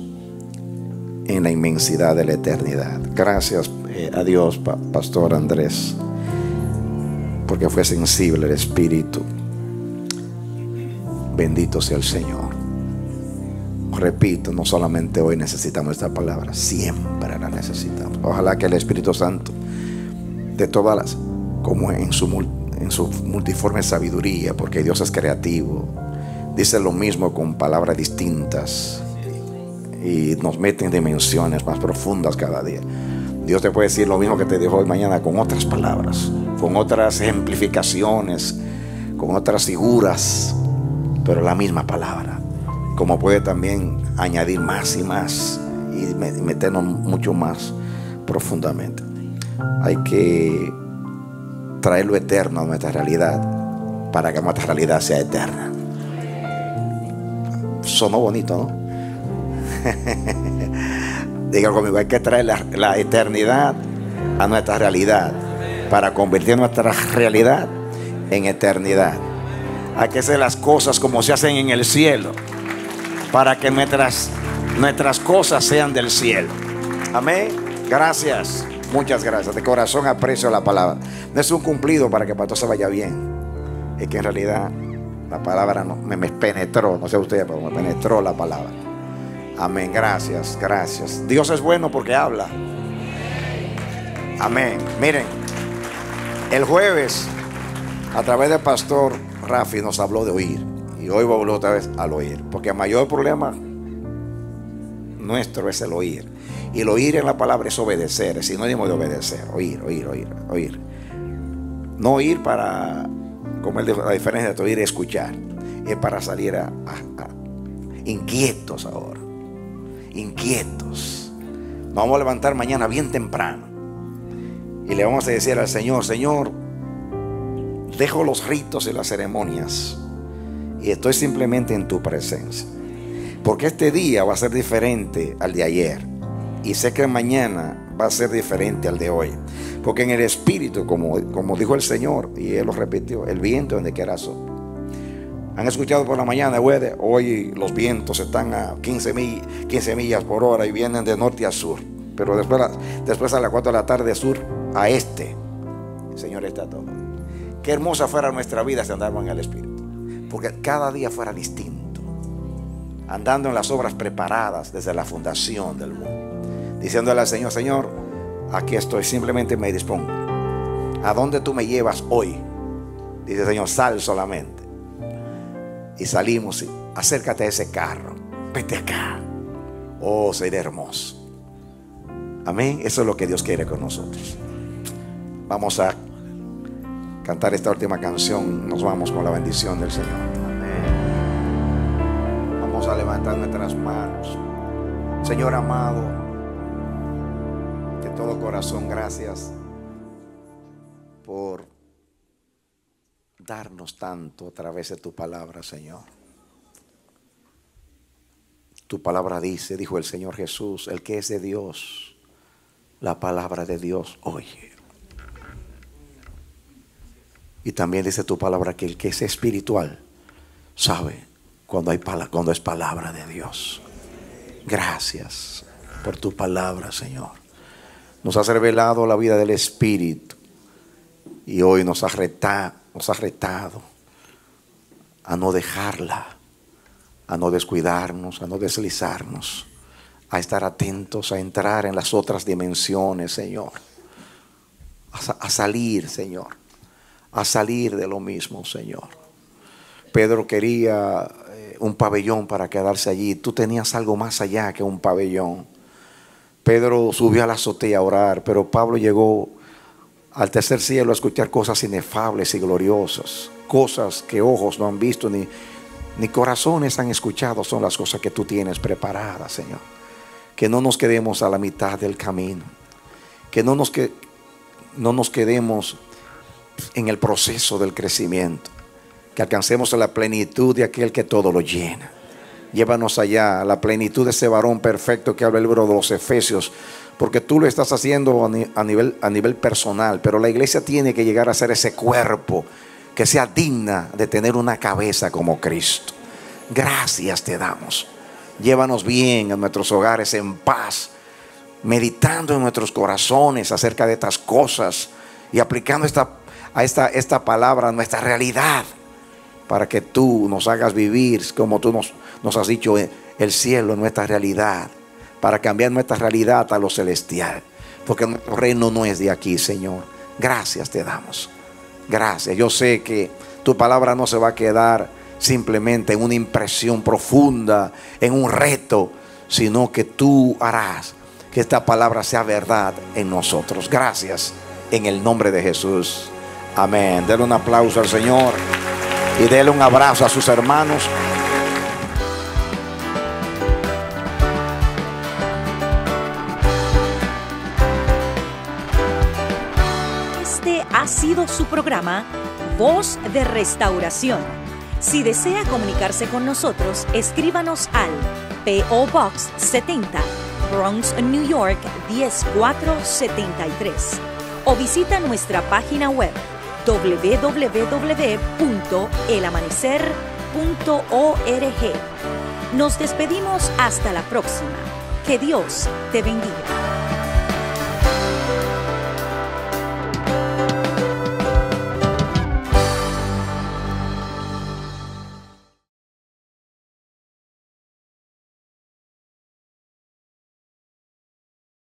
en la inmensidad de la eternidad. Gracias a Dios, Pastor Andrés, porque fue sensible el Espíritu. Bendito sea el Señor. Repito, no solamente hoy necesitamos esta palabra, siempre la necesitamos. Ojalá que el Espíritu Santo, de todas las, como en su multiforme sabiduría, porque Dios es creativo, dice lo mismo con palabras distintas y nos mete en dimensiones más profundas cada día. Dios te puede decir lo mismo que te dijo hoy mañana con otras palabras, con otras ejemplificaciones, con otras figuras, pero la misma palabra. Como puede también añadir más y más y meternos mucho más profundamente. Hay que traer lo eterno a nuestra realidad para que nuestra realidad sea eterna. Sonó bonito, ¿no? Diga conmigo, hay que traer la eternidad a nuestra realidad para convertir nuestra realidad en eternidad. Hay que hacer las cosas como se hacen en el cielo, para que nuestras cosas sean del cielo. Amén. Gracias. Muchas gracias. De corazón aprecio la palabra. No es un cumplido para que para todo se vaya bien. Es que en realidad la palabra me penetró. No sé ustedes, pero me penetró la palabra. Amén. Gracias. Gracias. Dios es bueno porque habla. Amén. Miren, el jueves a través del pastor Rafi nos habló de oír. Y hoy voy a volver otra vez al oír, porque el mayor problema nuestro es el oír. Y el oír en la palabra es obedecer, es sinónimo de obedecer. Oír. No oír para, como él dijo, la diferencia de oír y escuchar, es para salir a inquietos ahora, inquietos. Nos vamos a levantar mañana bien temprano y le vamos a decir al Señor: Señor, dejo los ritos y las ceremonias y estoy simplemente en tu presencia, porque este día va a ser diferente al de ayer y sé que mañana va a ser diferente al de hoy, porque en el espíritu, como dijo el Señor, y Él lo repitió, el viento donde quiera sopla. Han escuchado por la mañana, hoy los vientos están a 15 millas por hora y vienen de norte a sur, pero después a las 4 de la tarde sur a este. El Señor está todo. Qué hermosa fuera nuestra vida si andáramos en el espíritu, porque cada día fuera distinto, andando en las obras preparadas desde la fundación del mundo, diciéndole al Señor: Señor, aquí estoy, simplemente me dispongo. ¿A dónde tú me llevas hoy? Dice el Señor: sal solamente. Y salimos, y acércate a ese carro, vete acá. Oh, sería hermoso. Amén. Eso es lo que Dios quiere con nosotros. Vamos a cantar esta última canción. Nos vamos con la bendición del Señor. Amén. Vamos a levantar nuestras manos. Señor amado, de todo corazón, gracias por darnos tanto a través de tu palabra, Señor. Tu palabra dijo el Señor Jesús: el que es de Dios, la palabra de Dios oye. Y también dice tu palabra que el que es espiritual sabe cuando es palabra de Dios. Gracias por tu palabra, Señor. Nos has revelado la vida del Espíritu y hoy nos has retado a no dejarla, a no descuidarnos, a no deslizarnos, a estar atentos, a entrar en las otras dimensiones, Señor, a salir, Señor, a salir de lo mismo, Señor. Pedro quería un pabellón para quedarse allí. Tú tenías algo más allá que un pabellón. Pedro subió a la azotea a orar, pero Pablo llegó al tercer cielo a escuchar cosas inefables y gloriosas, cosas que ojos no han visto ni corazones han escuchado. Son las cosas que tú tienes preparadas, Señor. Que no nos quedemos a la mitad del camino, que no nos quedemos en el proceso del crecimiento, que alcancemos a la plenitud de aquel que todo lo llena. Llévanos allá a la plenitud de ese varón perfecto que habla el libro de los Efesios, porque tú lo estás haciendo a nivel personal, pero la iglesia tiene que llegar a ser ese cuerpo que sea digna de tener una cabeza como Cristo. Gracias te damos. Llévanos bien a nuestros hogares en paz, meditando en nuestros corazones acerca de estas cosas y aplicando esta palabra a nuestra realidad, para que tú nos hagas vivir como tú nos has dicho, el cielo en nuestra realidad, para cambiar nuestra realidad a lo celestial, porque nuestro reino no es de aquí, Señor. Gracias te damos. Gracias. Yo sé que tu palabra no se va a quedar simplemente en una impresión profunda, en un reto, sino que tú harás que esta palabra sea verdad en nosotros. Gracias en el nombre de Jesús. Amén. Denle un aplauso al Señor y denle un abrazo a sus hermanos. Este ha sido su programa Voz de Restauración. Si desea comunicarse con nosotros, escríbanos al P.O. Box 70, Bronx, New York 10473, o visita nuestra página web www.elamanecer.org. Nos despedimos hasta la próxima. Que Dios te bendiga.